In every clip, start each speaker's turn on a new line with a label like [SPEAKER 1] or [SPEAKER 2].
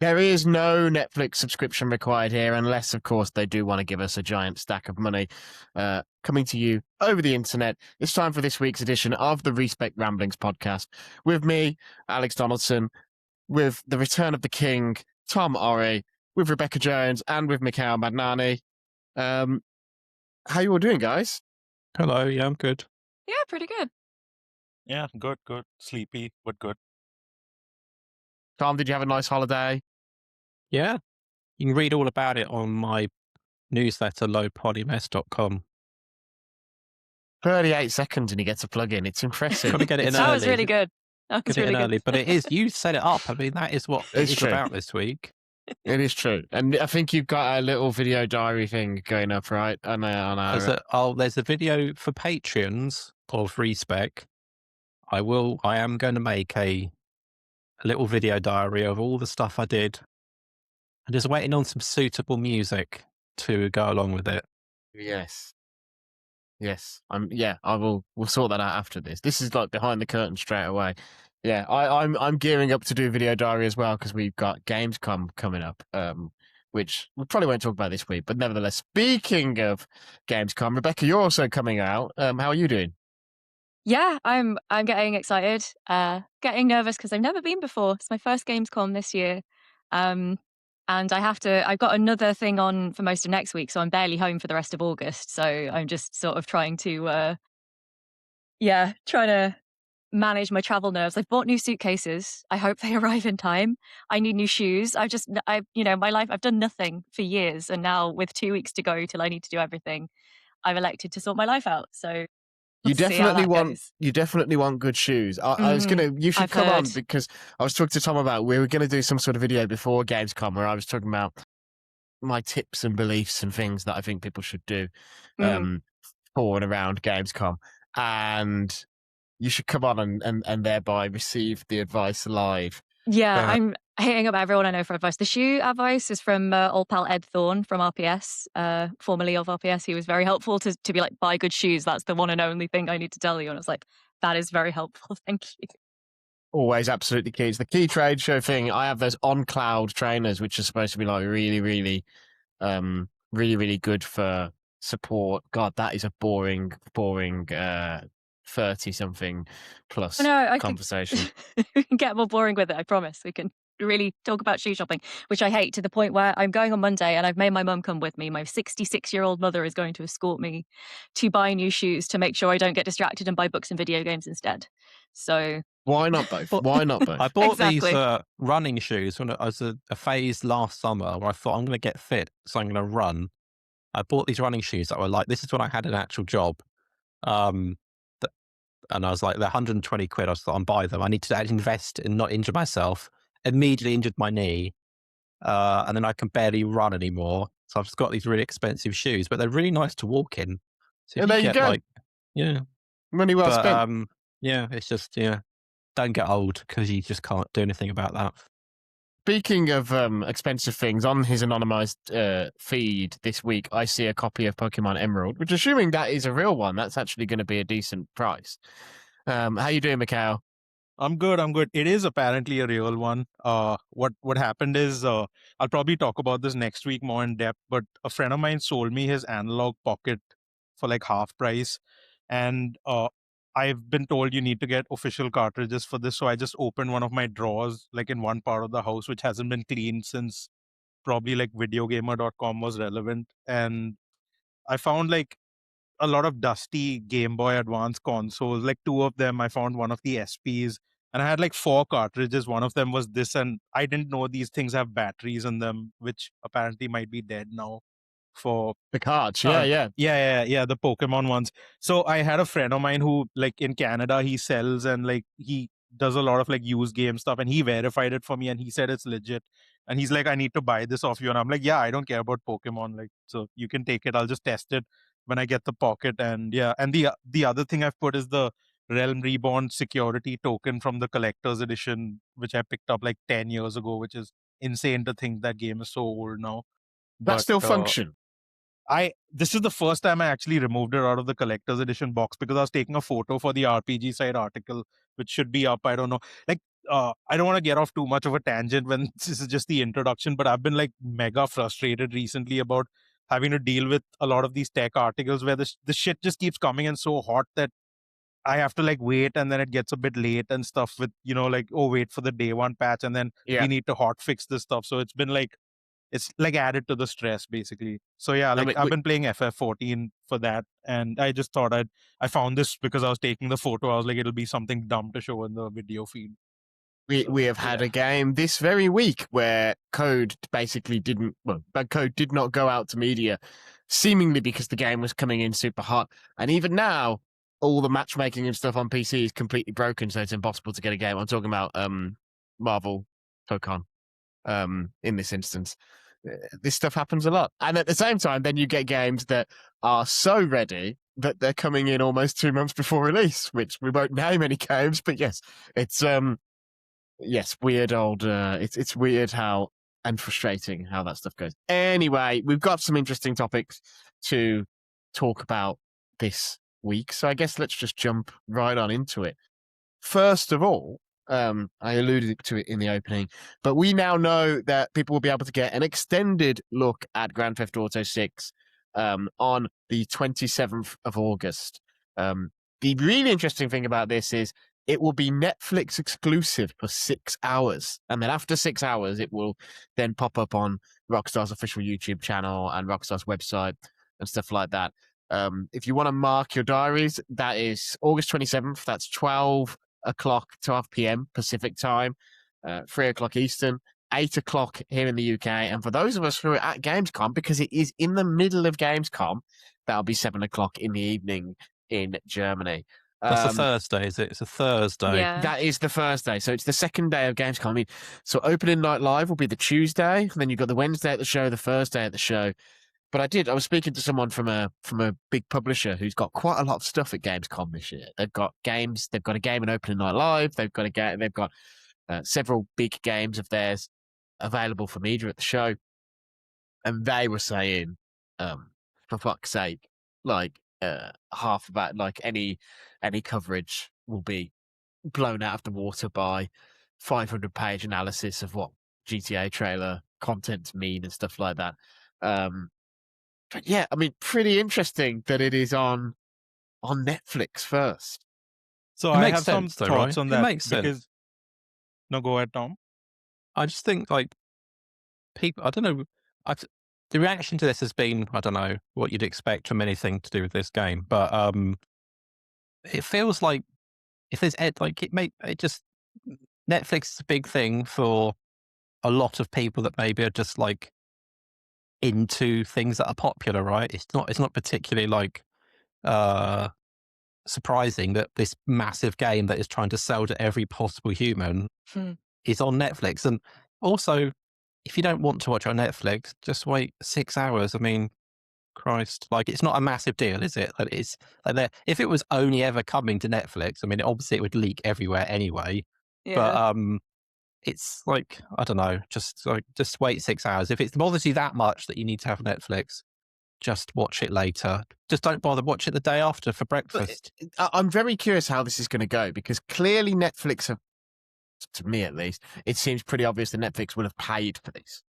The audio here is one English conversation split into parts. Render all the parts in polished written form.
[SPEAKER 1] There is no Netflix subscription required here, unless, of course, they do want to give us a giant stack of money. Coming to you over the internet, it's time for this week's edition of the Respect Ramblings podcast. With me, Alex Donaldson, with the return of the king, Tom Orry, with Rebecca Jones, and with Mikhail Madnani. How you all doing, guys?
[SPEAKER 2] Hello, yeah, I'm good.
[SPEAKER 3] Yeah, pretty good.
[SPEAKER 4] Yeah, good. Sleepy, but good.
[SPEAKER 1] Tom, did you have a nice holiday?
[SPEAKER 2] Yeah, you can read all about it on my newsletter, lowpodymess.com.
[SPEAKER 1] 38 seconds and you get to plug in. It's impressive.
[SPEAKER 2] Got to get it in
[SPEAKER 3] That
[SPEAKER 2] early.
[SPEAKER 3] was really good. That was
[SPEAKER 2] Get it in
[SPEAKER 3] really
[SPEAKER 2] early,
[SPEAKER 3] good.
[SPEAKER 2] but it is, you set it up. I mean, that is what
[SPEAKER 1] It's
[SPEAKER 2] it's
[SPEAKER 1] true.
[SPEAKER 2] about this week.
[SPEAKER 1] It is true. And I think you've got a little video diary thing going up, right? On our
[SPEAKER 2] There's a video for Patreons of Respec. I am going to make a little video diary of all the stuff I did. I'm just waiting on some suitable music to go along with it.
[SPEAKER 1] Yes. We'll sort that out after this. This is like behind the curtain straight away. Yeah, I'm gearing up to do video diary as well because we've got Gamescom coming up, which we probably won't talk about this week. But nevertheless, speaking of Gamescom, Rebecca, you're also coming out. How are you doing?
[SPEAKER 3] Yeah, I'm getting excited, getting nervous because I've never been before. It's my first Gamescom this year. And I've got another thing on for most of next week, so I'm barely home for the rest of August. So I'm just sort of trying to manage my travel nerves. I've bought new suitcases. I hope they arrive in time. I need new shoes. My life, I've done nothing for years. And now with 2 weeks to go till I need to do everything, I've elected to sort my life out. So
[SPEAKER 1] You
[SPEAKER 3] let's see how that goes.
[SPEAKER 1] definitely want good shoes. You should
[SPEAKER 3] I've
[SPEAKER 1] come on
[SPEAKER 3] heard.
[SPEAKER 1] because I was talking to Tom about we were going to do some sort of video before Gamescom where I was talking about my tips and beliefs and things that I think people should do for and around Gamescom. And you should come on and thereby receive the advice live.
[SPEAKER 3] Yeah, I'm hitting up everyone I know for advice. The shoe advice is from old pal Ed Thorne from RPS, formerly of RPS. He was very helpful to be like, buy good shoes. That's the one and only thing I need to tell you. And I was like, that is very helpful. Thank you.
[SPEAKER 1] Always absolutely key. It's the key trade show thing. I have those on cloud trainers, which are supposed to be like really, really, really good for support. God, that is a boring 30-something plus conversation.
[SPEAKER 3] We can get more boring with it, I promise. We can really talk about shoe shopping, which I hate to the point where I'm going on Monday and I've made my mum come with me. My 66-year-old mother is going to escort me to buy new shoes to make sure I don't get distracted and buy books and video games instead. So
[SPEAKER 1] why not both? Why not both?
[SPEAKER 2] I bought
[SPEAKER 3] Exactly.
[SPEAKER 2] these running shoes when I was a phase last summer where I thought I'm going to get fit, so I'm going to run. I bought these running shoes that were like, this is when I had an actual job. And I was like, they're 120 quid. I thought, I'll buy them. I need to invest and not injure myself. Immediately injured my knee. And then I can barely run anymore. So I've just got these really expensive shoes, but they're really nice to walk in. So
[SPEAKER 1] there you go. Money well spent.
[SPEAKER 2] It's just, don't get old because you just can't do anything about that.
[SPEAKER 1] Speaking of expensive things, on his anonymized feed this week, I see a copy of Pokemon Emerald, which, assuming that is a real one, that's actually going to be a decent price. How you doing, Mikhail?
[SPEAKER 4] I'm good. It is apparently a real one. What happened is, I'll probably talk about this next week more in depth, but a friend of mine sold me his analog pocket for like half price. And I've been told you need to get official cartridges for this. So I just opened one of my drawers, like in one part of the house, which hasn't been cleaned since probably like videogamer.com was relevant. And I found like a lot of dusty Game Boy Advance consoles, like 2 of them. I found one of the SPs and I had like 4 cartridges. One of them was this, and I didn't know these things have batteries in them, which apparently might be dead now. For
[SPEAKER 1] the cards,
[SPEAKER 4] the Pokemon ones. So I had a friend of mine who, like, in Canada, he sells and like he does a lot of like used game stuff, and he verified it for me and he said it's legit. And he's like, I need to buy this off you. And I'm like, yeah, I don't care about Pokemon, like, so you can take it. I'll just test it when I get the pocket. And and the other thing I've put is the Realm Reborn security token from the collector's edition, which I picked up like 10 years ago, which is insane to think that game is so old now.
[SPEAKER 1] That still function.
[SPEAKER 4] This is the first time I actually removed it out of the collector's edition box because I was taking a photo for the RPG side article, which should be up. I don't know. Like, I don't want to get off too much of a tangent when this is just the introduction, but I've been like mega frustrated recently about having to deal with a lot of these tech articles where the shit just keeps coming in so hot that I have to like wait, and then it gets a bit late and stuff with, like, oh, wait for the day one patch, and then
[SPEAKER 1] Yeah.
[SPEAKER 4] we need to hot fix this stuff. So it's been like, it's like added to the stress basically. So yeah, like I've been playing FF14 for that, and I just thought I found this because I was taking the photo. I was like, it'll be something dumb to show in the video feed.
[SPEAKER 1] We have had a game this very week where code did not go out to media, seemingly because the game was coming in super hot. And even now, all the matchmaking and stuff on PC is completely broken, so it's impossible to get a game. I'm talking about Marvel Pokemon in this instance. This stuff happens a lot. And at the same time, then you get games that are so ready that they're coming in almost 2 months before release, which we won't name any games, but yes, it's weird old. It's weird how and frustrating how that stuff goes. Anyway, we've got some interesting topics to talk about this week, so I guess let's just jump right on into it. First of all, I alluded to it in the opening, but we now know that people will be able to get an extended look at Grand Theft Auto 6 on the 27th of August. The really interesting thing about this is it will be Netflix exclusive for 6 hours. And then after 6 hours, it will then pop up on Rockstar's official YouTube channel and Rockstar's website and stuff like that. If you want to mark your diaries, that is August 27th. That's 12 p.m. Pacific time, 3 o'clock Eastern, 8 o'clock here in the UK. And for those of us who are at Gamescom, because it is in the middle of Gamescom, that'll be 7 o'clock in the evening in Germany.
[SPEAKER 2] That's a Thursday, is it? It's a Thursday.
[SPEAKER 3] Yeah.
[SPEAKER 1] That is the Thursday. So it's the second day of Gamescom. I mean, so opening night live will be the Tuesday, and then you've got the Wednesday at the show, the Thursday at the show. But I was speaking to someone from a big publisher who's got quite a lot of stuff at Gamescom this year. They've got games. They've got a game in opening night live. They've got They've got several big games of theirs available for media at the show. And they were saying, for fuck's sake, like half about like any coverage will be blown out of the water by 500-page analysis of what GTA trailer contents mean and stuff like that. But yeah, I mean, pretty interesting that it is on Netflix first.
[SPEAKER 4] So
[SPEAKER 2] It
[SPEAKER 4] I
[SPEAKER 2] makes
[SPEAKER 4] have some
[SPEAKER 2] sense though,
[SPEAKER 4] thoughts
[SPEAKER 2] right?
[SPEAKER 4] on
[SPEAKER 2] It
[SPEAKER 4] that.
[SPEAKER 2] makes sense.
[SPEAKER 4] No, go ahead, Tom.
[SPEAKER 2] I just think like people, I don't know. The reaction to this has been, I don't know what you'd expect from anything to do with this game, but it feels like if there's Netflix is a big thing for a lot of people that maybe are just like into things that are popular, right? It's not particularly like surprising that this massive game that is trying to sell to every possible human is on Netflix. And also, if you don't want to watch on Netflix, just wait 6 hours. I mean, Christ, like it's not a massive deal, is it? That it's like if it was only ever coming to Netflix, I mean, obviously it would leak everywhere anyway.
[SPEAKER 3] Yeah.
[SPEAKER 2] But it's like, I don't know, just wait 6 hours. If it's bothers you that much that you need to have Netflix, just watch it later. Just don't bother. Watch it the day after for breakfast.
[SPEAKER 1] I'm very curious how this is going to go, because clearly Netflix have, to me at least, it seems pretty obvious that Netflix would have paid for this.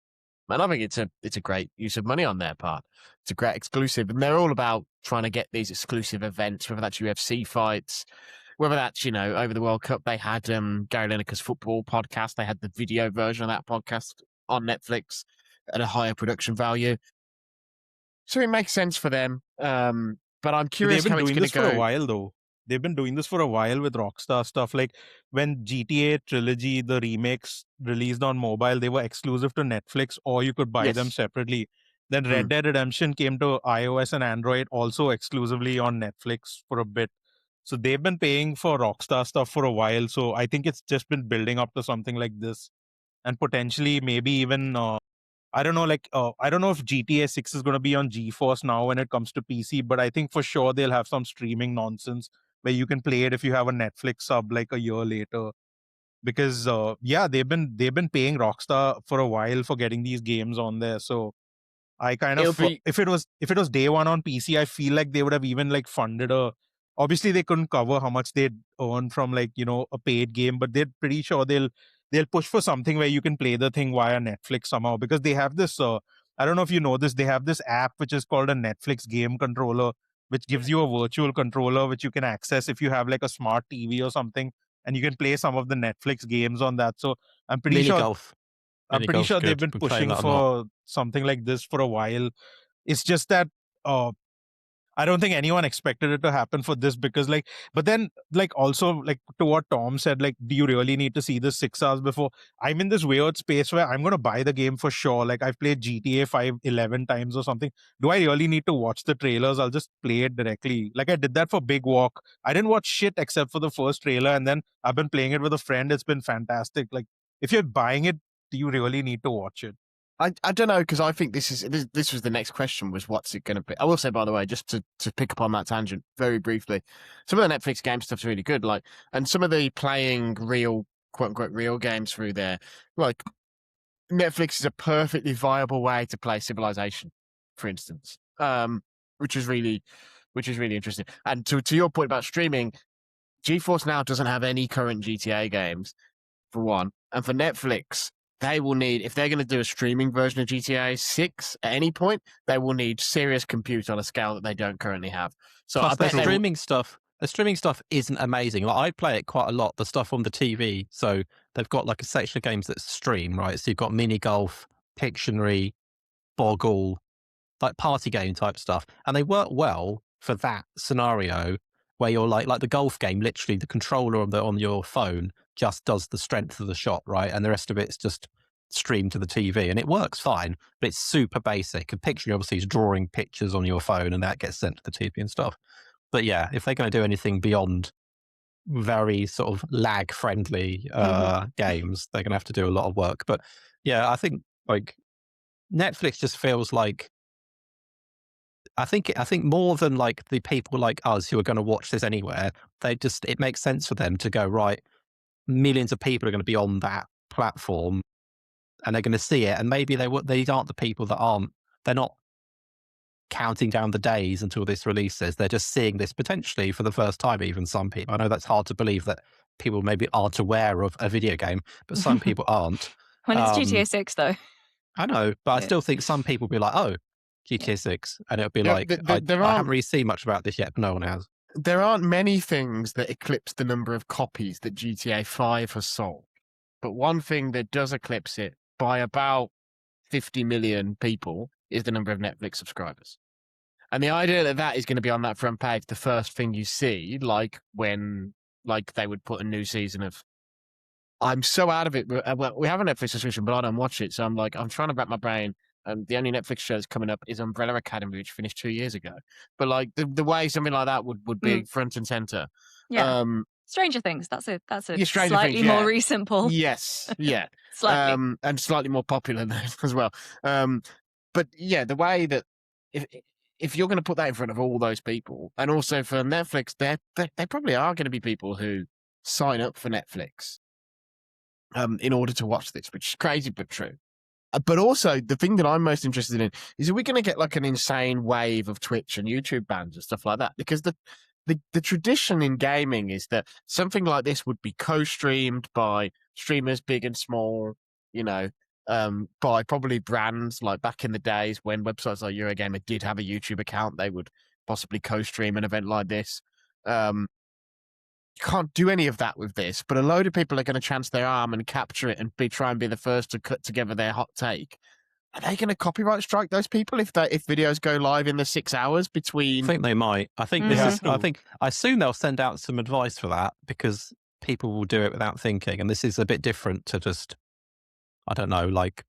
[SPEAKER 1] And I think it's a great use of money on their part. It's a great exclusive, and they're all about trying to get these exclusive events, whether that's UFC fights, whether that's, over the World Cup, they had Gary Lineker's football podcast. They had the video version of that podcast on Netflix at a higher production value. So it makes sense for them. But I'm curious how it's going to go.
[SPEAKER 4] They've been doing this for a while, though. They've been doing this for a while with Rockstar stuff. Like when GTA Trilogy, the remakes released on mobile, they were exclusive to Netflix, or you could buy them separately. Then Red Dead Redemption came to iOS and Android, also exclusively on Netflix for a bit. So they've been paying for Rockstar stuff for a while. So I think it's just been building up to something like this. And potentially maybe even, I don't know, I don't know if GTA 6 is going to be on GeForce now when it comes to PC, but I think for sure they'll have some streaming nonsense where you can play it if you have a Netflix sub like a year later. Because they've been paying Rockstar for a while for getting these games on there. So I kind of if it was day one on PC, I feel like they would have even like funded a Obviously, they couldn't cover how much they'd earn from like, a paid game, but they're pretty sure they'll push for something where you can play the thing via Netflix somehow, because they have this. I don't know if you know this. They have this app which is called a Netflix game controller, which gives you a virtual controller which you can access if you have like a smart TV or something, and you can play some of the Netflix games on that. So I'm pretty
[SPEAKER 2] Mini
[SPEAKER 4] sure
[SPEAKER 2] golf.
[SPEAKER 4] I'm
[SPEAKER 2] Mini
[SPEAKER 4] pretty
[SPEAKER 2] golf's
[SPEAKER 4] sure they've
[SPEAKER 2] good.
[SPEAKER 4] been
[SPEAKER 2] Been playing
[SPEAKER 4] pushing
[SPEAKER 2] that a lot.
[SPEAKER 4] for something like this for a while. It's just that I don't think anyone expected it to happen for this, because but then also to what Tom said, do you really need to see this 6 hours before? I'm in this weird space where I'm going to buy the game for sure. Like, I've played GTA 5 11 times or something. Do I really need to watch the trailers? I'll just play it directly. Like I did that for Big Walk. I didn't watch shit except for the first trailer, and then I've been playing it with a friend. It's been fantastic. Like, if you're buying it, do you really need to watch it?
[SPEAKER 1] I don't know, because I think this was the next question, was what's it going to be. I will say, by the way, just to pick up on that tangent very briefly, some of the Netflix game stuff's really good, and some of the playing real, quote unquote, real games through there, like Netflix is a perfectly viable way to play Civilization, for instance, which is really interesting. And to your point about streaming, GeForce Now doesn't have any current GTA games, for one, and for Netflix, they will need, if they're going to do a streaming version of GTA 6 at any point, they will need serious compute on a scale that they don't currently have. So
[SPEAKER 2] Plus,
[SPEAKER 1] I bet
[SPEAKER 2] the streaming stuff isn't amazing. Like, I play it quite a lot, the stuff on the TV. So they've got like a section of games that stream, right? So you've got mini golf, Pictionary, Boggle, like party game type stuff, and they work well for that scenario where you're like the golf game. Literally, the controller on your phone just does the strength of the shot, right, and the rest of it's just streamed to the TV, and it works fine. But it's super basic. And Pictionary obviously is drawing pictures on your phone, and that gets sent to the TV and stuff. But yeah, if they're going to do anything beyond very sort of lag friendly games, they're going to have to do a lot of work. But yeah, I think like Netflix just feels like, I think more than like the people like us who are going to watch this anywhere, it makes sense for them to go, right, millions of people are going to be on that platform and they're going to see it, and maybe they aren't the people they're not counting down the days until this releases. They're just seeing this potentially for the first time. Even some people, I know that's hard to believe that people maybe aren't aware of a video game, but some people aren't.
[SPEAKER 3] When it's GTA 6, though.
[SPEAKER 2] I know, but I still think some people will be like, oh, GTA 6, and it'll be like, I haven't really seen much about this yet, but no one has.
[SPEAKER 1] There aren't many things that eclipse the number of copies that GTA 5 has sold, but one thing that does eclipse it by about 50 million people is the number of Netflix subscribers. And the idea that is going to be on that front page, the first thing you see, like when they would put a new season of, I'm so out of it. Well, we have a Netflix subscription, but I don't watch it. So I'm trying to wrap my brain. And the only Netflix show that's coming up is Umbrella Academy, which finished 2 years ago. But like the way something like that would be front and center.
[SPEAKER 3] Yeah. Stranger Things. That's a
[SPEAKER 1] Stranger
[SPEAKER 3] slightly
[SPEAKER 1] Things,
[SPEAKER 3] more recent pull.
[SPEAKER 1] Yes. Yeah.
[SPEAKER 3] Slightly.
[SPEAKER 1] And slightly more popular as well. But yeah, the way that if you're going to put that in front of all those people, and also for Netflix, they probably are going to be people who sign up for Netflix in order to watch this, which is crazy but true. But also, the thing that I'm most interested in is, are we going to get like an insane wave of Twitch and YouTube bans and stuff like that? Because the tradition in gaming is that something like this would be co-streamed by streamers big and small, by probably brands. Like back in the days when websites like Eurogamer did have a YouTube account, they would possibly co-stream an event like this. You can't do any of that with this, but a load of people are going to chance their arm and capture it and try and be the first to cut together their hot take. Are they going to copyright strike those people if videos go live in the 6 hours between?
[SPEAKER 2] I think they might. I think I assume they'll send out some advice for that, because people will do it without thinking, and this is a bit different to just, I don't know, like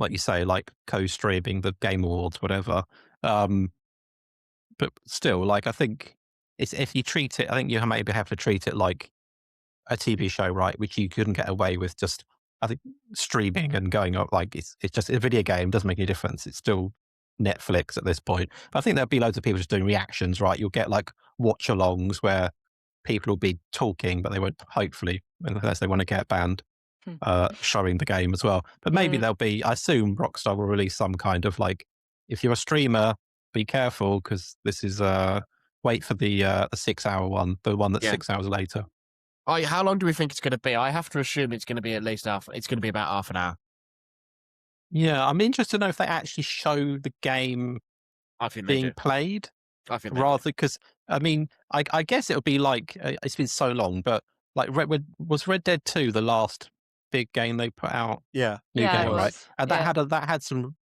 [SPEAKER 2] you say, like co-streaming the Game Awards, whatever. But still, like, I think it's, if you treat it, I think you maybe have to treat it like a TV show, right? Which you couldn't get away with just, I think, streaming and going up. Like, it's just a video game, doesn't make any difference. It's still Netflix at this point. But I think there'll be loads of people just doing reactions, right? You'll get like watch-alongs where people will be talking, but they won't, hopefully, unless they want to get banned, showing the game as well. But maybe there'll be, I assume Rockstar will release some kind of like, if you're a streamer, be careful, because this is wait for the 6 hour one, the one that's
[SPEAKER 1] Yeah.
[SPEAKER 2] 6 hours later.
[SPEAKER 1] How long do we think it's going to be? I have to assume it's going to be at least it's going to be about half an hour.
[SPEAKER 2] Yeah, I'm interested to know if they actually show the game
[SPEAKER 1] I think they
[SPEAKER 2] being
[SPEAKER 1] do.
[SPEAKER 2] played,
[SPEAKER 1] I think they
[SPEAKER 2] rather
[SPEAKER 1] do.
[SPEAKER 2] because I mean, I guess it'll be like it's been so long, but like was Red Dead 2 the last big game they put out?
[SPEAKER 4] Yeah.
[SPEAKER 2] New
[SPEAKER 3] Yeah,
[SPEAKER 2] game,
[SPEAKER 3] it
[SPEAKER 2] right?
[SPEAKER 3] was.
[SPEAKER 2] And
[SPEAKER 3] Yeah.
[SPEAKER 2] that had some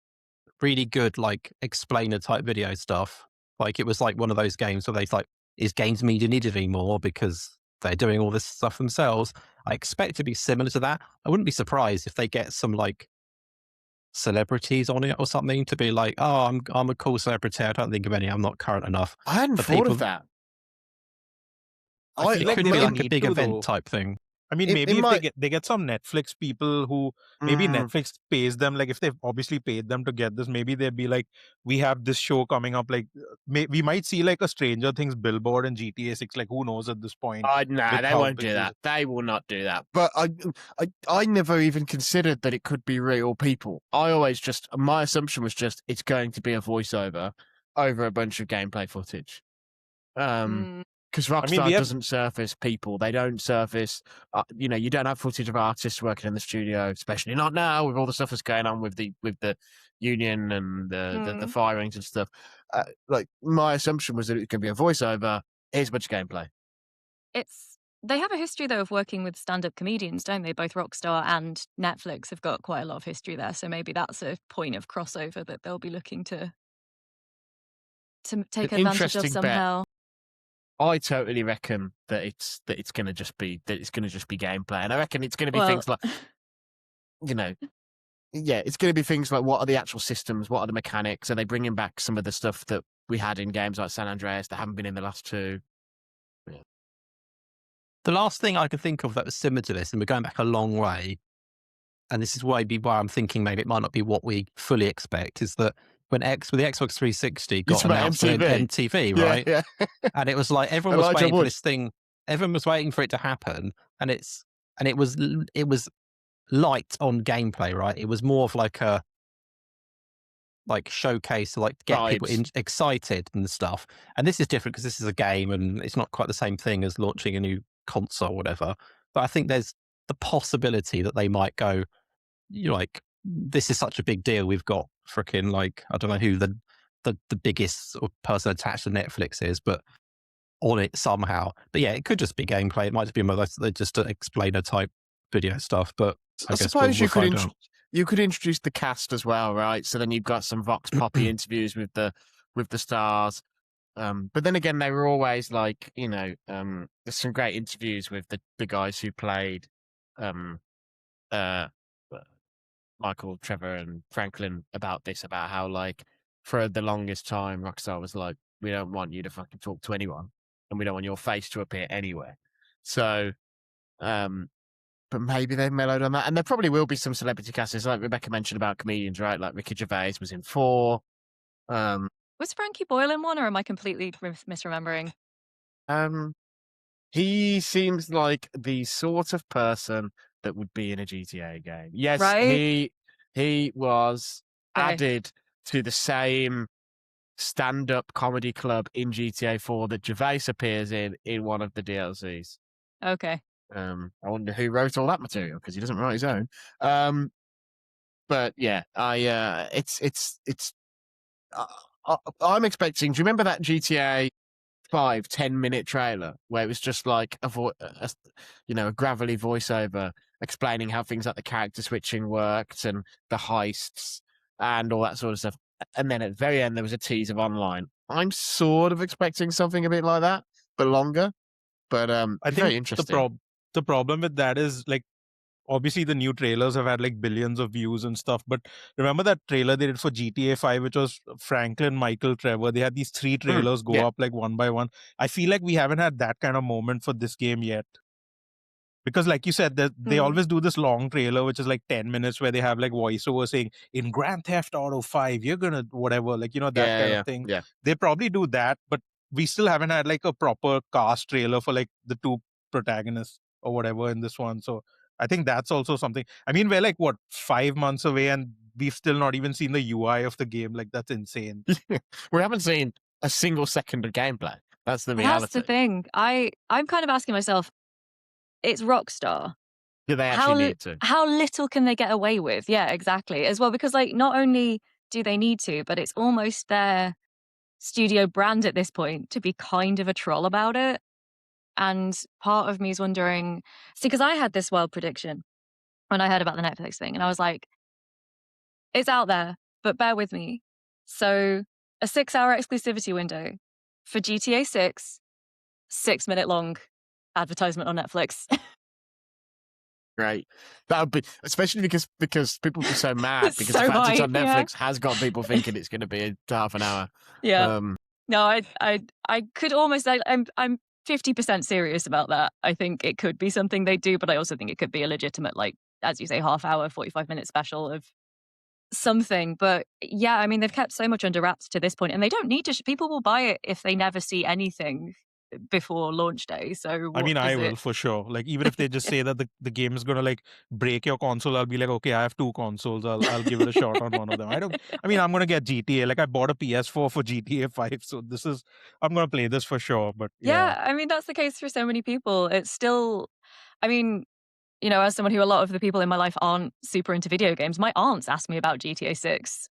[SPEAKER 2] really good like explainer type video stuff. Like it was like one of those games where they like, is games media needed anymore because they're doing all this stuff themselves? I expect it to be similar to that. I wouldn't be surprised if they get some like celebrities on it or something to be like, oh, I'm a cool celebrity. I don't think of any. I'm not current enough.
[SPEAKER 1] I hadn't
[SPEAKER 2] But
[SPEAKER 1] thought
[SPEAKER 2] people-
[SPEAKER 1] of that.
[SPEAKER 4] I feel
[SPEAKER 2] It
[SPEAKER 4] like
[SPEAKER 2] could
[SPEAKER 4] they
[SPEAKER 2] be
[SPEAKER 4] don't
[SPEAKER 2] like a
[SPEAKER 4] need
[SPEAKER 2] big
[SPEAKER 4] to,
[SPEAKER 2] event
[SPEAKER 4] though.
[SPEAKER 2] type thing.
[SPEAKER 4] I mean,
[SPEAKER 1] It
[SPEAKER 4] maybe if
[SPEAKER 1] might-
[SPEAKER 4] they get some Netflix people who maybe
[SPEAKER 1] Mm.
[SPEAKER 4] Netflix pays them, like if they've obviously paid them to get this, maybe they'd be like, we have this show coming up, like we might see like a Stranger Things billboard in GTA 6, like who knows at this point.
[SPEAKER 1] Nah,
[SPEAKER 4] with
[SPEAKER 1] they
[SPEAKER 4] how
[SPEAKER 1] won't
[SPEAKER 4] big
[SPEAKER 1] do
[SPEAKER 4] this-
[SPEAKER 1] that. They will not do that. But I never even considered that it could be real people. My assumption was just it's going to be a voiceover over a bunch of gameplay footage. Because Rockstar
[SPEAKER 4] we have-
[SPEAKER 1] doesn't surface people. They don't surface, you don't have footage of artists working in the studio, especially not now with all the stuff that's going on with the union and the firings and stuff. Like my assumption was that it could be a voiceover. Here's a bunch of gameplay.
[SPEAKER 3] They have a history though of working with stand-up comedians, don't they? Both Rockstar and Netflix have got quite a lot of history there, so maybe that's a point of crossover that they'll be looking to take
[SPEAKER 1] An
[SPEAKER 3] advantage of
[SPEAKER 1] interesting bet.
[SPEAKER 3] somehow.
[SPEAKER 1] I totally reckon that it's going to just be gameplay, and I reckon it's going to be
[SPEAKER 3] Well,
[SPEAKER 1] things like, it's going to be things like what are the actual systems, what are the mechanics? Are they bringing back some of the stuff that we had in games like San Andreas that haven't been in the last two? Yeah.
[SPEAKER 2] The last thing I could think of that was similar to this, and we're going back a long way, and this is why I'm thinking maybe it might not be what we fully expect, is that when the Xbox 360 got
[SPEAKER 1] talking about
[SPEAKER 2] announced on MTV, right?
[SPEAKER 1] Yeah.
[SPEAKER 2] And it was like everyone was
[SPEAKER 1] Elijah
[SPEAKER 2] waiting for
[SPEAKER 1] Wood.
[SPEAKER 2] this thing. Everyone was waiting for it to happen, and it was light on gameplay, right? It was more of like a showcase to like get people
[SPEAKER 1] Vibes.
[SPEAKER 2] excited and stuff. And this is different because this is a game, and it's not quite the same thing as launching a new console or whatever. But I think there's the possibility that they might go, this is such a big deal. We've got freaking I don't know who the biggest sort of person attached to Netflix is, but on it somehow. But yeah, it could just be gameplay. It might just be more just an explainer type video stuff. But
[SPEAKER 1] I
[SPEAKER 2] guess
[SPEAKER 1] suppose
[SPEAKER 2] we'll find out.
[SPEAKER 1] you could introduce the cast as well, right? So then you've got some Vox Poppy interviews with the stars. But then again, they were always like, there's some great interviews with the guys who played Michael, Trevor, and Franklin about how for the longest time Rockstar was like, we don't want you to fucking talk to anyone, and we don't want your face to appear anywhere. So, but maybe they've mellowed on that, and there probably will be some celebrity castings, like Rebecca mentioned about comedians, right? Like Ricky Gervais was in 4.
[SPEAKER 3] Was Frankie Boyle in one, or am I completely misremembering?
[SPEAKER 1] He seems like the sort of person that would be in a GTA game. Yes,
[SPEAKER 3] Right?
[SPEAKER 1] he was
[SPEAKER 3] Okay.
[SPEAKER 1] added to the same stand-up comedy club in GTA 4 that Gervais appears in one of the DLCs.
[SPEAKER 3] Okay.
[SPEAKER 1] I wonder who wrote all that material, because he doesn't write his own. But yeah, I'm expecting. Do you remember that GTA 5 10-minute trailer where it was just like a gravelly voiceover explaining how things like the character switching worked and the heists and all that sort of stuff, and then at the very end there was a tease of online. I'm sort of expecting something a bit like that, but longer. But
[SPEAKER 4] I
[SPEAKER 1] very
[SPEAKER 4] think
[SPEAKER 1] interesting.
[SPEAKER 4] the problem with that is like, obviously the new trailers have had like billions of views and stuff, but remember that trailer they did for GTA 5, which was Franklin, Michael, Trevor? They had these 3 trailers go
[SPEAKER 1] yeah.
[SPEAKER 4] up like one by one. I feel like we haven't had that kind of moment for this game yet. Because like you said, they always do this long trailer, which is like 10 minutes, where they have like voiceover saying, in Grand Theft Auto 5, you're gonna whatever, like, that kind of thing.
[SPEAKER 1] Yeah.
[SPEAKER 4] They probably do that, but we still haven't had like a proper cast trailer for like the 2 protagonists or whatever in this one. So I think that's also something. I mean, we're like, 5 months away, and we've still not even seen the UI of the game. Like, that's insane.
[SPEAKER 1] We haven't seen a single second of gameplay. That's the
[SPEAKER 3] That's
[SPEAKER 1] reality.
[SPEAKER 3] the thing. I'm kind of asking myself, it's Rockstar.
[SPEAKER 1] Do they actually need to?
[SPEAKER 3] How little can they get away with? Yeah, exactly. As well, because like not only do they need to, but it's almost their studio brand at this point to be kind of a troll about it. And part of me is wondering, see, because I had this wild prediction when I heard about the Netflix thing, and I was like, it's out there, but bear with me. So a 6-hour exclusivity window for GTA 6, 6-minute long advertisement on Netflix.
[SPEAKER 1] Great. That would be, especially because people would be so mad
[SPEAKER 3] It's
[SPEAKER 1] because
[SPEAKER 3] so
[SPEAKER 1] the fact it's on
[SPEAKER 3] hype, yeah.
[SPEAKER 1] Netflix has got people thinking it's going to be half an hour.
[SPEAKER 3] Yeah. No, I could almost. I'm 50% serious about that. I think it could be something they do, but I also think it could be a legitimate, like as you say, half-hour, 45-minute special of something. But yeah, I mean, they've kept so much under wraps to this point, and they don't need to. People will buy it if they never see anything before launch day. So
[SPEAKER 4] I mean, I will
[SPEAKER 3] it?
[SPEAKER 4] for sure. Like, even if they just say that the game is gonna like break your console, I'll be like, okay, I have 2 consoles. I'll give it a shot on one of them. I mean, I'm gonna get GTA. Like, I bought a PS4 for GTA 5, so I'm gonna play this for sure. But
[SPEAKER 3] Yeah, I mean, that's the case for so many people. It's still, I mean, you know, as someone who a lot of the people in my life aren't super into video games, my aunts ask me about GTA 6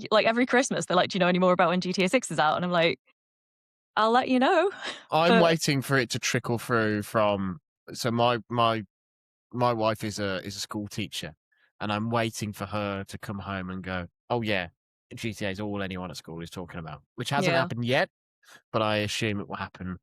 [SPEAKER 3] like every Christmas. They're like, do you know any more about when GTA 6 is out? And I'm like, I'll let you know.
[SPEAKER 1] I'm waiting for it to trickle through from. So my wife is a school teacher, and I'm waiting for her to come home and go, oh yeah, GTA is all anyone at school is talking about, which hasn't happened yet, but I assume it will happen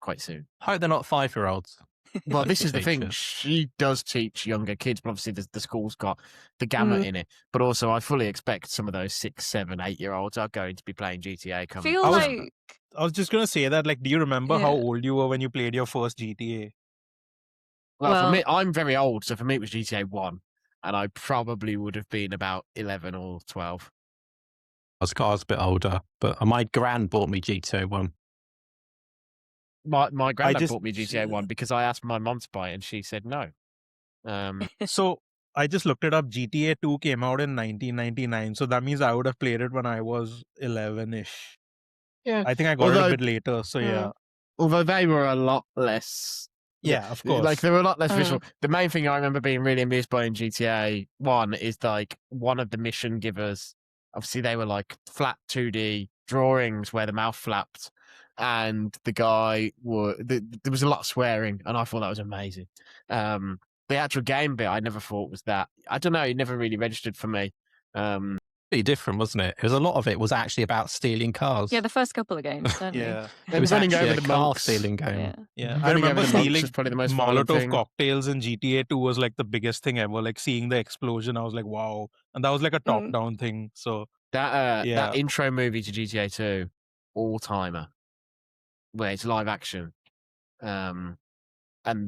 [SPEAKER 1] quite soon.
[SPEAKER 2] Hope they're not 5-year-olds.
[SPEAKER 1] Well, this is the thing.
[SPEAKER 2] Teachers.
[SPEAKER 1] She does teach younger kids, but obviously the school's got the gamut in it. But also, I fully expect some of those 6, 7, 8-year-olds are going to be playing GTA.
[SPEAKER 4] I was just gonna say that. Like, do you remember how old you were when you played your first GTA?
[SPEAKER 1] Well, for me, I'm very old, so for me it was GTA 1, and I probably would have been about 11 or 12.
[SPEAKER 2] I was a bit older, but my gran bought me GTA 1.
[SPEAKER 1] My granddad bought me GTA 1 because I asked my mum to buy it, and she said no.
[SPEAKER 4] So I just looked it up. GTA 2 came out in 1999, so that means I would have played it when I was 11-ish.
[SPEAKER 1] Yeah,
[SPEAKER 4] I think I got it a bit later, so yeah.
[SPEAKER 1] Although they were a lot less.
[SPEAKER 4] Yeah, of course.
[SPEAKER 1] Like, they were a lot less visual. The main thing I remember being really amused by in GTA 1 is, like, one of the mission givers, obviously they were, like, flat 2D drawings where the mouth flapped, and the guy there was a lot of swearing, and I thought that was amazing. The actual game bit I never thought was that. I don't know, it never really registered for me.
[SPEAKER 2] Pretty different, wasn't it? Because a lot of it was actually about stealing cars.
[SPEAKER 3] Yeah, the first couple of games, certainly.
[SPEAKER 2] It was
[SPEAKER 1] running
[SPEAKER 2] actually
[SPEAKER 1] over
[SPEAKER 2] a
[SPEAKER 1] the
[SPEAKER 2] car
[SPEAKER 1] monks.
[SPEAKER 2] stealing game.
[SPEAKER 4] Yeah. I remember
[SPEAKER 1] over the monks
[SPEAKER 4] stealing
[SPEAKER 1] was probably the most violent
[SPEAKER 4] Molotov
[SPEAKER 1] thing.
[SPEAKER 4] cocktails in GTA 2 was like the biggest thing ever. Like, seeing the explosion, I was like, wow. And that was like a top-down thing. So
[SPEAKER 1] that intro movie to GTA 2, all-timer, where it's live action. And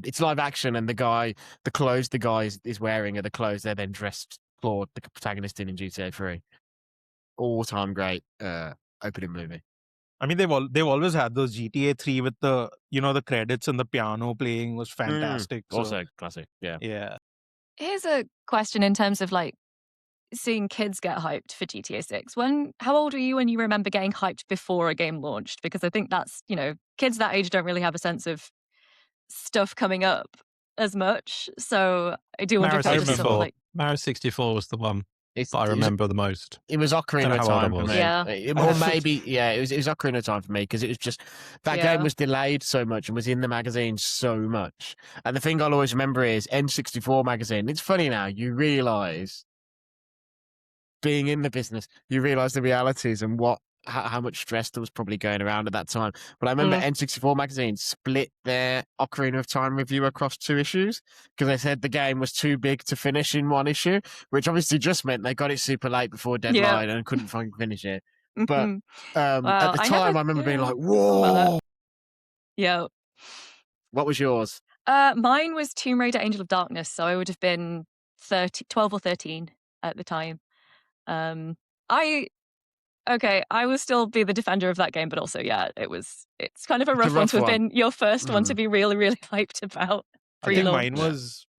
[SPEAKER 1] it's live action, and the clothes the guy is wearing are the clothes they're then dressed Claude, the protagonist, in GTA 3. All-time great opening movie.
[SPEAKER 4] I mean, they've always had those. GTA 3 with the the credits and the piano playing was fantastic.
[SPEAKER 1] Also classic.
[SPEAKER 4] Yeah.
[SPEAKER 3] Here's a question in terms of like seeing kids get hyped for GTA 6. How old were you when you remember getting hyped before a game launched? Because I think that's, kids that age don't really have a sense of stuff coming up as much. So I do wonder if that was sort of like
[SPEAKER 2] Mario 64 was the one that I remember the most.
[SPEAKER 1] It was Ocarina of Time for me.
[SPEAKER 3] Yeah.
[SPEAKER 1] Or maybe, it was Ocarina of Time for me, because it was just, that game was delayed so much and was in the magazine so much. And the thing I'll always remember is N64 magazine. It's funny now, you realise, being in the business, you realise the realities and how much stress there was probably going around at that time. But I remember N64 magazine split their Ocarina of Time review across 2 issues, because they said the game was too big to finish in 1 issue, which obviously just meant they got it super late before deadline and couldn't fucking finish it. But at the time, I remember being like, whoa!
[SPEAKER 3] Yeah.
[SPEAKER 1] What was yours?
[SPEAKER 3] Mine was Tomb Raider Angel of Darkness, so I would have been 12 or 13 at the time. I will still be the defender of that game, but also, it's kind of a rough one to have been your first one to be really, really hyped about.
[SPEAKER 4] I think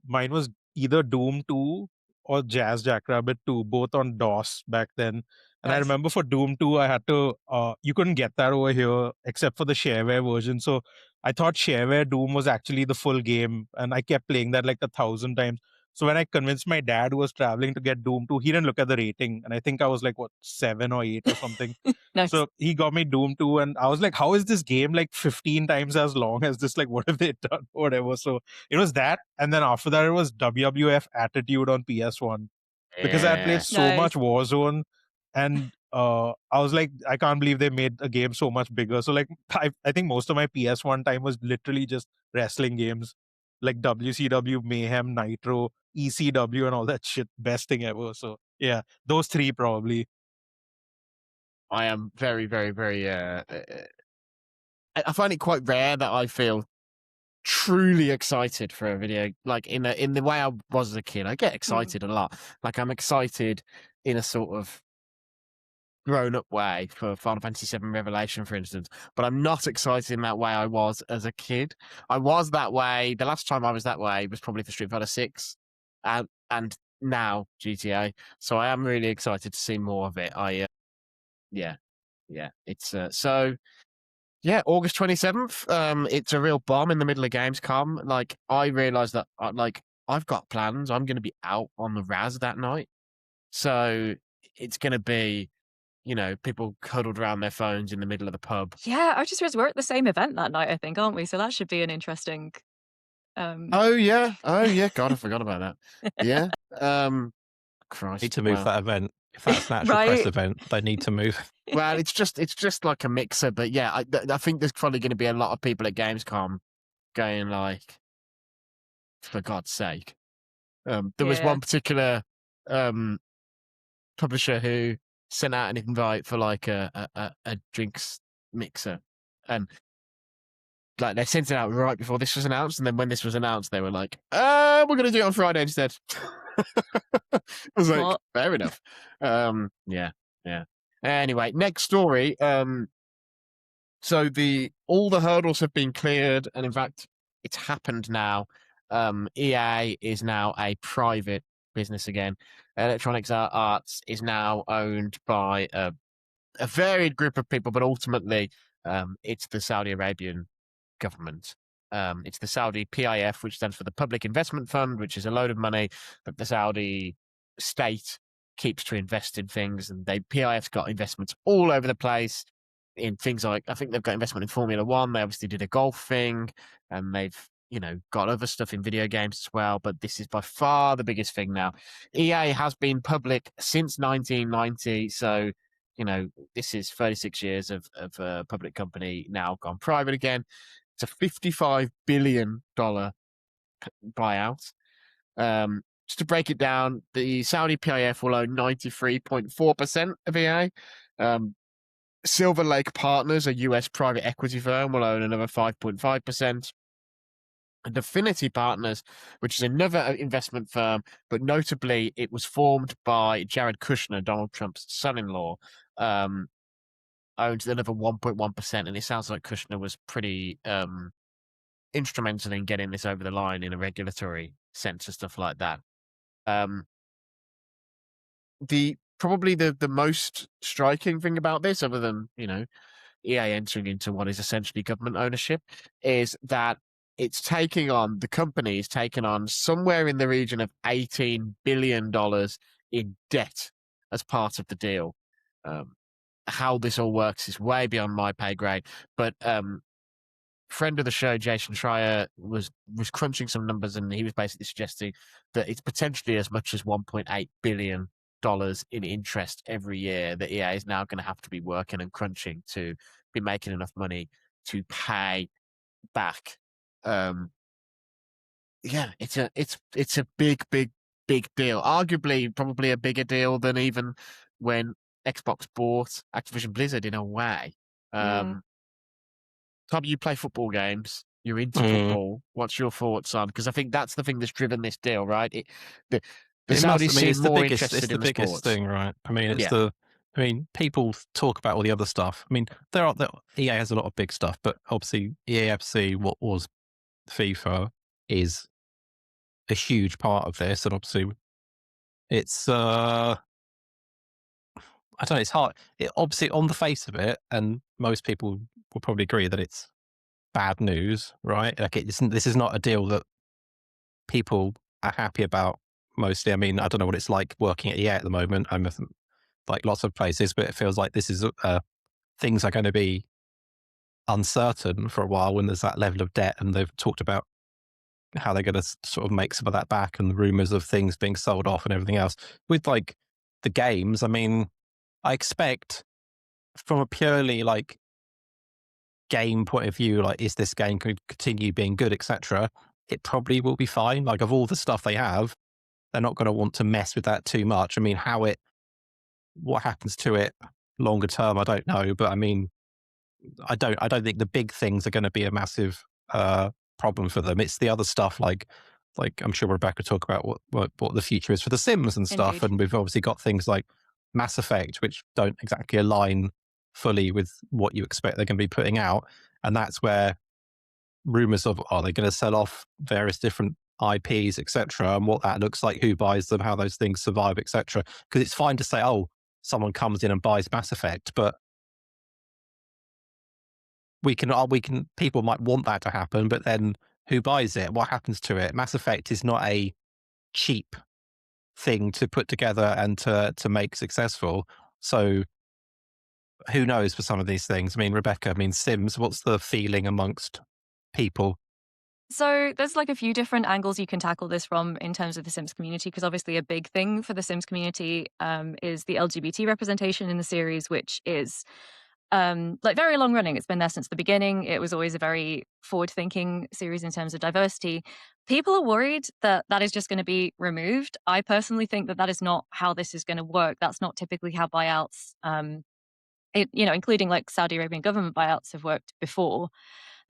[SPEAKER 4] mine was either Doom 2 or Jazz Jackrabbit 2, both on DOS back then. And I
[SPEAKER 3] Nice.
[SPEAKER 4] remember for Doom 2, I had to, you couldn't get that over here except for the shareware version. So I thought shareware Doom was actually the full game. And I kept playing that like 1,000 times. So when I convinced my dad who was traveling to get Doom 2, he didn't look at the rating. And I think I was like, what, 7 or 8 or something.
[SPEAKER 3] Nice.
[SPEAKER 4] So he got me Doom 2. And I was like, how is this game like 15 times as long as this? Like, what have they done? Whatever. So it was that. And then after that, it was WWF Attitude on PS1. Because I had played so
[SPEAKER 3] Nice.
[SPEAKER 4] much Warzone. And I was like, I can't believe they made a game so much bigger. So like, I think most of my PS1 time was literally just wrestling games, like WCW, Mayhem, Nitro, ECW, and all that shit. Best thing ever. So yeah, those three probably.
[SPEAKER 1] I am very, very, very. I find it quite rare that I feel truly excited for a video, like in the way I was as a kid. I get excited a lot. Like I'm excited in a sort of grown-up way for Final Fantasy VII Revelation, for instance, but I'm not excited in that way I was as a kid. I was that way. The last time I was that way was probably for Street Fighter 6, and now GTA. So I am really excited to see more of it. Yeah, it's so. Yeah, August 27th. It's a real bomb in the middle of Gamescom. Like, I realized that, I've got plans. I'm going to be out on the Raz that night. So it's going to be, people huddled around their phones in the middle of the pub.
[SPEAKER 3] Yeah, I just realized we're at the same event that night, I think, aren't we? So that should be an interesting.
[SPEAKER 1] Oh, yeah. God, I forgot about that. Yeah. Christ.
[SPEAKER 2] Need to move
[SPEAKER 1] wow.
[SPEAKER 2] that event. If that's an actual press
[SPEAKER 3] Right.
[SPEAKER 2] event, they need to move.
[SPEAKER 1] Well, it's just like a mixer, but yeah, I think there's probably going to be a lot of people at Gamescom going like, for God's sake. There was
[SPEAKER 3] Yeah.
[SPEAKER 1] one particular publisher who sent out an invite for like a drinks mixer, and like they sent it out right before this was announced, and then when this was announced, they were like, we're going to do it on Friday instead." I was like,
[SPEAKER 3] What?
[SPEAKER 1] fair enough. Yeah. Anyway, next story. So all the hurdles have been cleared, and in fact, it's happened now. EA is now a private business again. Electronic Arts is now owned by a varied group of people, but ultimately, it's the Saudi Arabian government. It's the Saudi PIF, which stands for the Public Investment Fund, which is a load of money that the Saudi state keeps to invest in things. And PIF's got investments all over the place in things like, I think they've got investment in Formula One. They obviously did a golf thing, and they've, got other stuff in video games as well. But this is by far the biggest thing now. EA has been public since 1990. So, this is 36 years of a public company now gone private again. It's a $55 billion buyout. Just to break it down, the Saudi PIF will own 93.4% of EA. Silver Lake Partners, a US private equity firm, will own another 5.5%. And Affinity Partners, which is another investment firm, but notably it was formed by Jared Kushner, Donald Trump's son-in-law, owns another 1.1%. And it sounds like Kushner was pretty instrumental in getting this over the line in a regulatory sense and stuff like that. Probably the most striking thing about this, other than, EA entering into what is essentially government ownership, is that the company is taking on somewhere in the region of $18 billion in debt as part of the deal. How this all works is way beyond my pay grade, but friend of the show, Jason Schreier, was crunching some numbers, and he was basically suggesting that it's potentially as much as $1.8 billion in interest every year that EA is now going to have to be working and crunching to be making enough money to pay back. It's a big deal. Arguably, probably a bigger deal than even when Xbox bought Activision Blizzard in a way. Tom, you play football games. You're into football. What's your thoughts on? Because I think that's the thing that's driven this deal, right? The Saudis seem more interested in the
[SPEAKER 2] biggest
[SPEAKER 1] sports
[SPEAKER 2] thing, right? I mean, people talk about all the other stuff. I mean, EA has a lot of big stuff, but obviously EAFC, what was FIFA, is a huge part of this, and obviously it's I don't know. It's hard. Obviously, on the face of it, and most people will probably agree that it's bad news, right? Like this is not a deal that people are happy about. Mostly, I mean, I don't know what it's like working at EA at the moment. I'm like lots of places, but it feels like this is things are going to be uncertain for a while when there's that level of debt, and they've talked about how they're going to sort of make some of that back, and rumors of things being sold off and everything else. With like the games, I mean, I expect from a purely like game point of view, like is this game going to continue being good, etc. It probably will be fine. Like of all the stuff they have, they're not going to want to mess with that too much. I mean, what happens to it longer term, I don't know. But I mean, I don't think the big things are going to be a massive problem for them. It's the other stuff like I'm sure Rebecca talk about what the future is for The Sims and stuff.
[SPEAKER 3] Indeed.
[SPEAKER 2] And we've obviously got things like Mass Effect, which don't exactly align fully with what you expect they're going to be putting out. And that's where rumors of are they going to sell off various different IPs, etc., and what that looks like, who buys them, how those things survive, etc. Because it's fine to say, oh, someone comes in and buys Mass Effect, but we can people might want that to happen, but then who buys it? What happens to it? Mass Effect is not a cheap thing to put together and to make successful. So who knows for some of these things? I mean, Rebecca, I mean, Sims, what's the feeling amongst people?
[SPEAKER 3] So there's like a few different angles you can tackle this from in terms of the Sims community, because obviously a big thing for the Sims community is the LGBT representation in the series, which is like very long running. It's been there since the beginning. It was always a very forward-thinking series in terms of diversity. People are worried that that is just going to be removed. I personally think that that is not how this is going to work. That's not typically how buyouts, including like Saudi Arabian government buyouts, have worked before.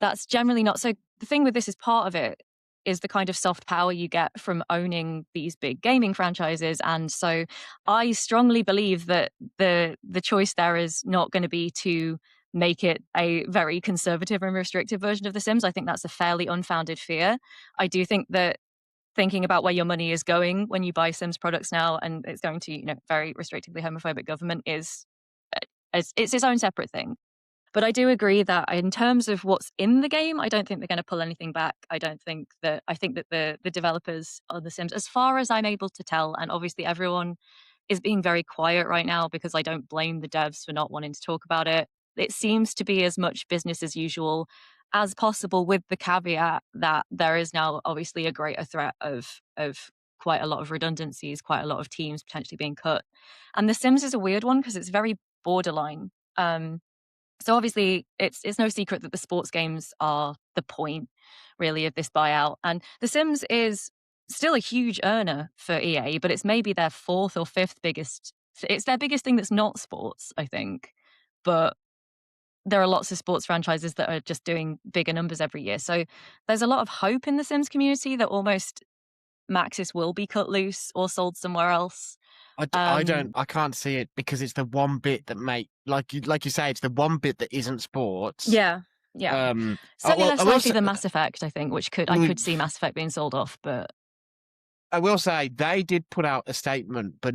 [SPEAKER 3] That's generally not. So the thing with this is part of it is the kind of soft power you get from owning these big gaming franchises. And so I strongly believe that the choice there is not going to be to make it a very conservative and restrictive version of The Sims. I think that's a fairly unfounded fear. I do think that thinking about where your money is going when you buy Sims products now, and it's going to, very restrictively homophobic government, is it's its own separate thing. But I do agree that in terms of what's in the game, I don't think they're going to pull anything back. I think that the developers of The Sims, as far as I'm able to tell, and obviously everyone is being very quiet right now because I don't blame the devs for not wanting to talk about it. It seems to be as much business as usual as possible, with the caveat that there is now obviously a greater threat of quite a lot of redundancies, quite a lot of teams potentially being cut. And The Sims is a weird one because it's very borderline. So obviously, it's no secret that the sports games are the point, really, of this buyout. And The Sims is still a huge earner for EA, but it's maybe their fourth or fifth biggest. It's their biggest thing that's not sports, I think. But there are lots of sports franchises that are just doing bigger numbers every year. So there's a lot of hope in the Sims community that almost Maxis will be cut loose or sold somewhere else.
[SPEAKER 1] I can't see it because it's the one bit that like you say, it's the one bit that isn't sports.
[SPEAKER 3] Yeah. Certainly less
[SPEAKER 1] I will
[SPEAKER 3] likely
[SPEAKER 1] say,
[SPEAKER 3] than Mass Effect, I think, which I could see Mass Effect being sold off, but
[SPEAKER 1] I will say they did put out a statement, but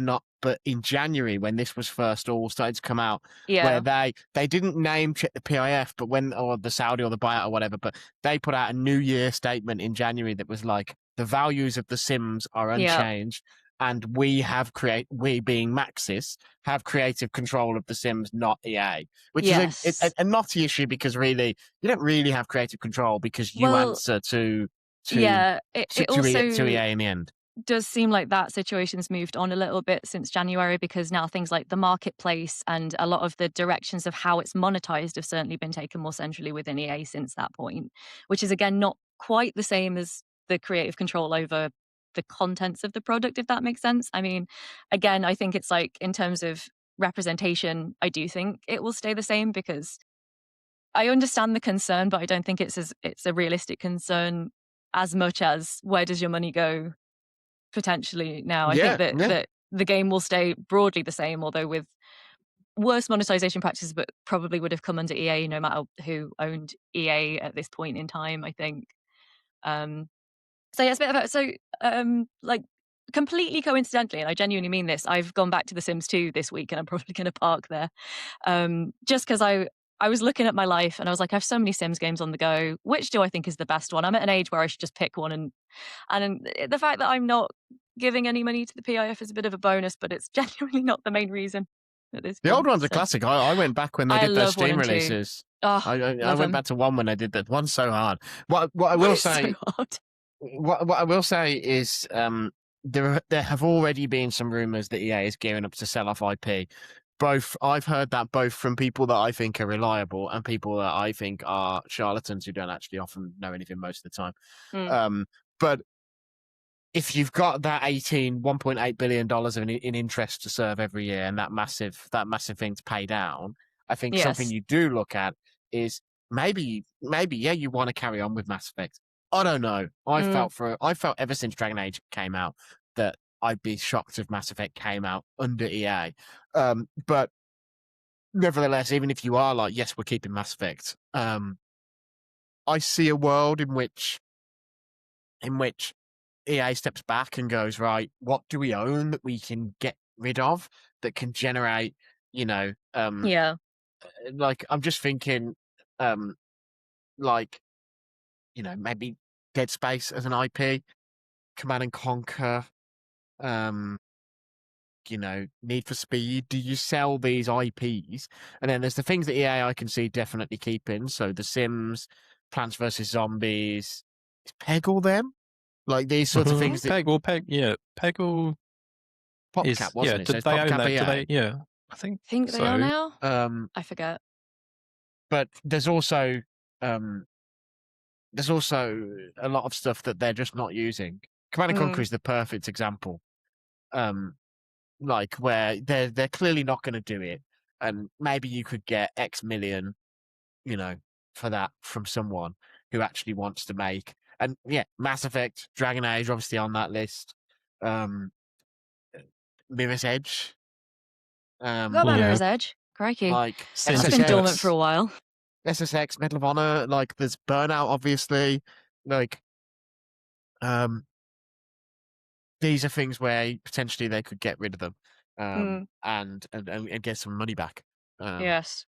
[SPEAKER 1] in January when this was first all started to come out, where they didn't name check the PIF, but or the Saudi or the buyout or whatever, but they put out a New Year statement in January that was like, the values of The Sims are unchanged. And we being Maxis, have creative control of The Sims, not EA, which is a knotty issue because really you don't really have creative control because you answer to EA in the end.
[SPEAKER 3] Does seem like that situation's moved on a little bit since January, because now things like the marketplace and a lot of the directions of how it's monetized have certainly been taken more centrally within EA since that point, which is again not quite the same as the creative control over the contents of the product, if that makes sense. I mean, again, I think it's like in terms of representation, I do think it will stay the same, because I understand the concern, but I don't think it's a realistic concern as much as where does your money go potentially now. I think that the game will stay broadly the same, although with worse monetization practices, but probably would have come under EA no matter who owned EA at this point in time, I think. So yeah, it's a bit of like completely coincidentally, and I genuinely mean this, I've gone back to The Sims 2 this week, and I'm probably going to park there, just because I was looking at my life and I was like, I have so many Sims games on the go. Which do I think is the best one? I'm at an age where I should just pick one, and the fact that I'm not giving any money to the PIF is a bit of a bonus, but it's genuinely not the main reason at this
[SPEAKER 1] The
[SPEAKER 3] point.
[SPEAKER 1] old one's a
[SPEAKER 3] So,
[SPEAKER 1] classic. I went back when they
[SPEAKER 3] I
[SPEAKER 1] did those
[SPEAKER 3] love 1
[SPEAKER 1] Steam
[SPEAKER 3] and 2.
[SPEAKER 1] releases.
[SPEAKER 3] Oh,
[SPEAKER 1] I
[SPEAKER 3] love
[SPEAKER 1] went
[SPEAKER 3] them.
[SPEAKER 1] back to one when I did that. One's so hard. What I
[SPEAKER 3] One
[SPEAKER 1] will
[SPEAKER 3] is
[SPEAKER 1] say,
[SPEAKER 3] so hard.
[SPEAKER 1] what I will say is, there have already been some rumors that EA is gearing up to sell off IP. I've heard that both from people that I think are reliable and people that I think are charlatans who don't actually often know anything most of the time.
[SPEAKER 3] Mm.
[SPEAKER 1] But if you've got that $1.8 billion in interest to serve every year and that massive thing to pay down, I think something
[SPEAKER 3] Yes.
[SPEAKER 1] you do look at is maybe yeah, you want to carry on with Mass Effect. I don't know. I felt ever since Dragon Age came out that I'd be shocked if Mass Effect came out under EA. But nevertheless, even if you are like, yes, we're keeping Mass Effect, I see a world in which EA steps back and goes, right, what do we own that we can get rid of that can generate,
[SPEAKER 3] Yeah.
[SPEAKER 1] like I'm just thinking, like, maybe Dead Space as an IP, Command and Conquer, Need for Speed. Do you sell these IPs? And then there's the things that EA I can see definitely keeping. So The Sims, Plants vs Zombies, is Peggle them? Like these sorts of things that
[SPEAKER 2] Peggle
[SPEAKER 1] PopCap, wasn't it? So
[SPEAKER 2] Did
[SPEAKER 1] it's
[SPEAKER 2] they own
[SPEAKER 1] PopCap
[SPEAKER 2] that?
[SPEAKER 1] EA.
[SPEAKER 2] Do they? Yeah, I think
[SPEAKER 3] They
[SPEAKER 2] so.
[SPEAKER 3] are now. I forget.
[SPEAKER 1] But there's also a lot of stuff that they're just not using. Command and Conquer is the perfect example. Like where they're clearly not going to do it, and maybe you could get X million, for that from someone who actually wants to make. And yeah, Mass Effect, Dragon Age, obviously on that list. Mirror's Edge.
[SPEAKER 3] Got about Mirror's Edge. Crikey.
[SPEAKER 1] Like
[SPEAKER 3] That's been dormant for a while.
[SPEAKER 1] SSX, Medal of Honor, like there's Burnout, obviously. Like, these are things where potentially they could get rid of them, and get some money back.
[SPEAKER 3] Yes,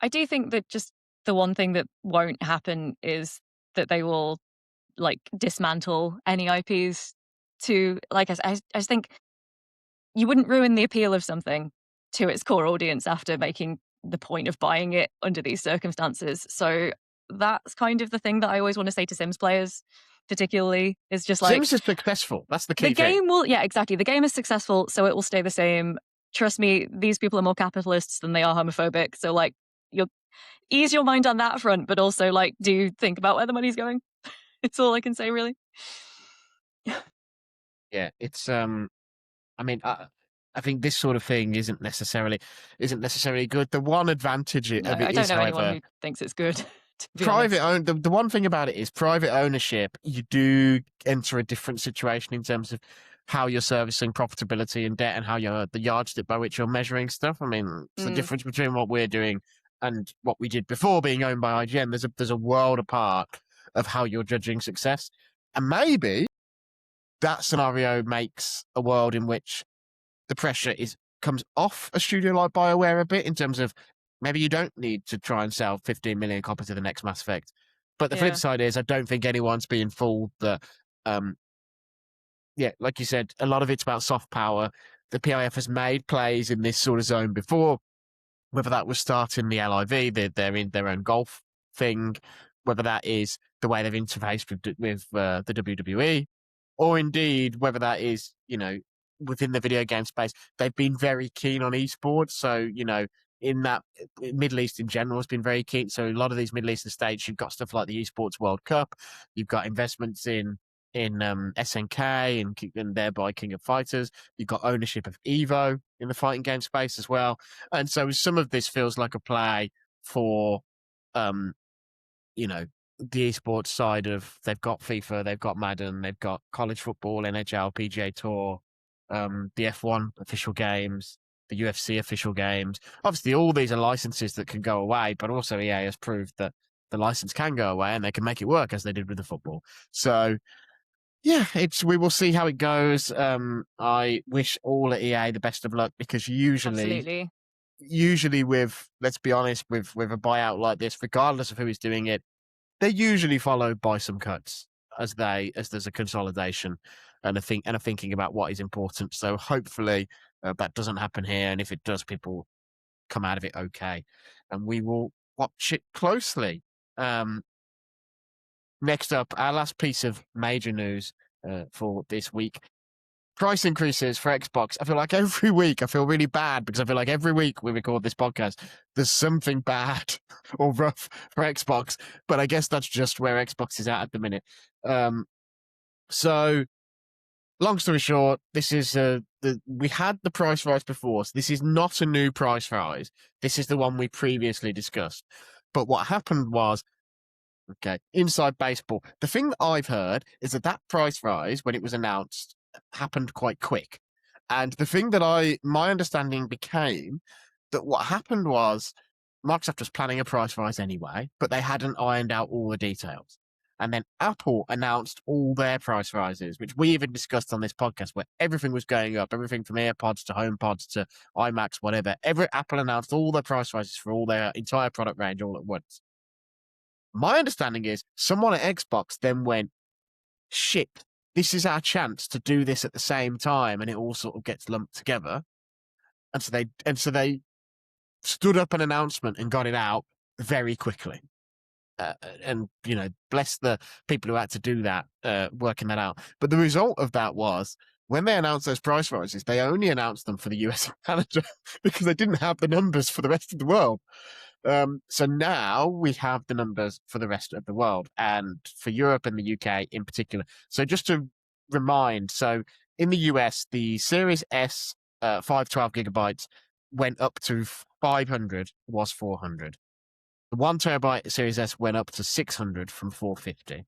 [SPEAKER 3] I do think that just the one thing that won't happen is that they will like dismantle any IPs. To like, I just think you wouldn't ruin the appeal of something to its core audience after making the point of buying it under these circumstances. So that's kind of the thing that I always want to say to Sims players, particularly, is just like
[SPEAKER 1] Sims is successful. That's the key
[SPEAKER 3] the
[SPEAKER 1] thing.
[SPEAKER 3] game will, yeah, exactly. The game is successful, so it will stay the same. Trust me, these people are more capitalists than they are homophobic. So like, you'll ease your mind on that front, but also like, do think about where the money's going. It's all I can say, really.
[SPEAKER 1] Yeah, it's I mean, I think this sort of thing isn't necessarily good. The one advantage of it
[SPEAKER 3] I don't
[SPEAKER 1] is,
[SPEAKER 3] know
[SPEAKER 1] however,
[SPEAKER 3] anyone who thinks it's good. To be
[SPEAKER 1] private
[SPEAKER 3] honest.
[SPEAKER 1] own. The one thing about it is private ownership. You do enter a different situation in terms of how you're servicing profitability and debt, and how you're the yardstick by which you're measuring stuff. I mean, it's the difference between what we're doing and what we did before being owned by IGN. There's a world apart of how you're judging success, and maybe that scenario makes a world in which the pressure comes off a studio like BioWare a bit, in terms of maybe you don't need to try and sell 15 million copies of the next Mass Effect. But the flip side is, I don't think anyone's being fooled that, like you said, a lot of it's about soft power. The PIF has made plays in this sort of zone before, whether that was starting the LIV, they're in their own golf thing, whether that is the way they've interfaced with the WWE, or indeed whether that is, within the video game space, they've been very keen on esports. So, in that Middle East in general has been very keen. So a lot of these Middle Eastern states, you've got stuff like the Esports World Cup, you've got investments in SNK and thereby King of Fighters. You've got ownership of Evo in the fighting game space as well. And so some of this feels like a play for, the esports side of, they've got FIFA, they've got Madden, they've got college football, NHL, PGA Tour, the F1 official games, the UFC official games. Obviously, all these are licenses that can go away, but also EA has proved that the license can go away and they can make it work, as they did with the football. So, Yeah, we will see how it goes. I wish all at EA the best of luck, because usually with, let's be honest, with a buyout like this, regardless of who is doing it, they're usually followed by some cuts as there's a consolidation and a thinking about what is important. So hopefully that doesn't happen here, and if it does, people come out of it okay, and we will watch it closely. Next up, our last piece of major news for this week: price increases for Xbox. I feel like every week I feel really bad, because I feel like every week we record this podcast, there's something bad or rough for Xbox. But I guess that's just where Xbox is at the minute. So, long story short, this is we had the price rise before, so this is not a new price rise. This is the one we previously discussed. But what happened was, okay, inside baseball, the thing that I've heard is that price rise, when it was announced, happened quite quick. And the thing that my understanding became that what happened was Microsoft was planning a price rise anyway, but they hadn't ironed out all the details. And then Apple announced all their price rises, which we even discussed on this podcast, where everything was going up, everything from AirPods to HomePods to iMacs, whatever. Apple announced all their price rises for all their entire product range all at once. My understanding is someone at Xbox then went, shit, this is our chance to do this at the same time, and it all sort of gets lumped together. And so they stood up an announcement and got it out very quickly. And, bless the people who had to do that, working that out. But the result of that was, when they announced those price rises, they only announced them for the US and Canada because they didn't have the numbers for the rest of the world. So now we have the numbers for the rest of the world, and for Europe and the UK in particular. So just to remind, so in the US, the Series S 512 gigabytes went up to 500, was 400. The 1 terabyte Series S went up to 600 from 450.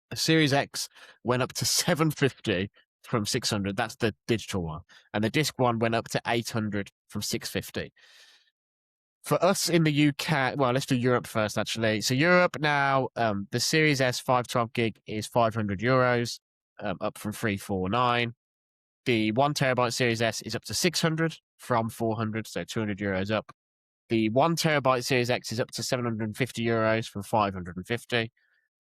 [SPEAKER 1] The Series X went up to 750 from 600. That's the digital one. And the disc one went up to 800 from 650. For us in the UK, well, let's do Europe first, actually. So Europe now, the Series S 512 gig is €500, up from 349. The 1 terabyte Series S is up to 600 from 400, so €200 up. The 1 terabyte Series X is up to €750 from 550.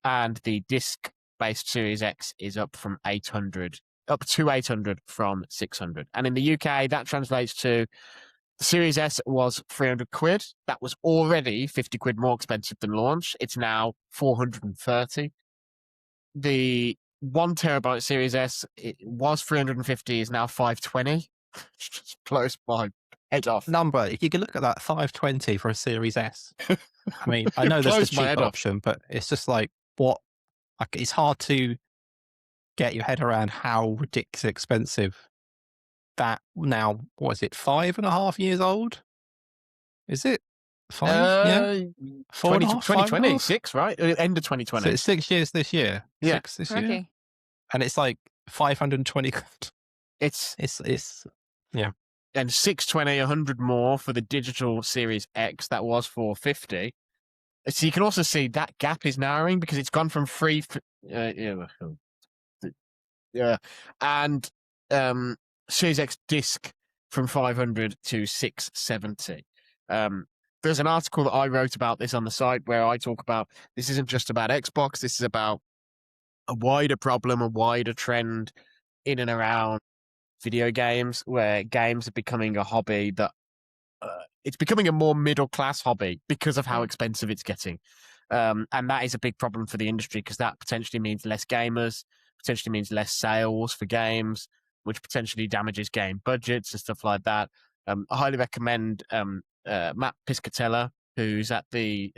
[SPEAKER 1] And the disc-based Series X is up to 800 from 600. And in the UK, that translates to, the Series S was £300. That was already £50 more expensive than launch. It's now 430. The 1 terabyte Series S, it was 350, is now 520. Just blows my head off.
[SPEAKER 2] Number, if you can look at that, 520 for a Series S. I mean, I know there's the cheap option, but it's just like, what? Like, it's hard to get your head around how ridiculously expensive that now. What is it? 5.5 years old? Is it 5? Yeah,
[SPEAKER 1] 2026, right? End of 2020.
[SPEAKER 2] So it's 6 years this year.
[SPEAKER 1] Yeah.
[SPEAKER 2] 6 this year, and it's like 520.
[SPEAKER 1] It's
[SPEAKER 2] yeah.
[SPEAKER 1] And 620, 100 more for the digital Series X. That was 450. So you can also see that gap is narrowing, because it's gone from free. And Series X disc from 500 to 670. There's an article that I wrote about this on the site, where I talk about, this isn't just about Xbox. This is about a wider problem, a wider trend in and around video games, where games are becoming a hobby that it's becoming a more middle-class hobby because of how expensive it's getting. And that is a big problem for the industry, because that potentially means less gamers, potentially means less sales for games, which potentially damages game budgets and stuff like that. I highly recommend Matt Piscatella, who's at the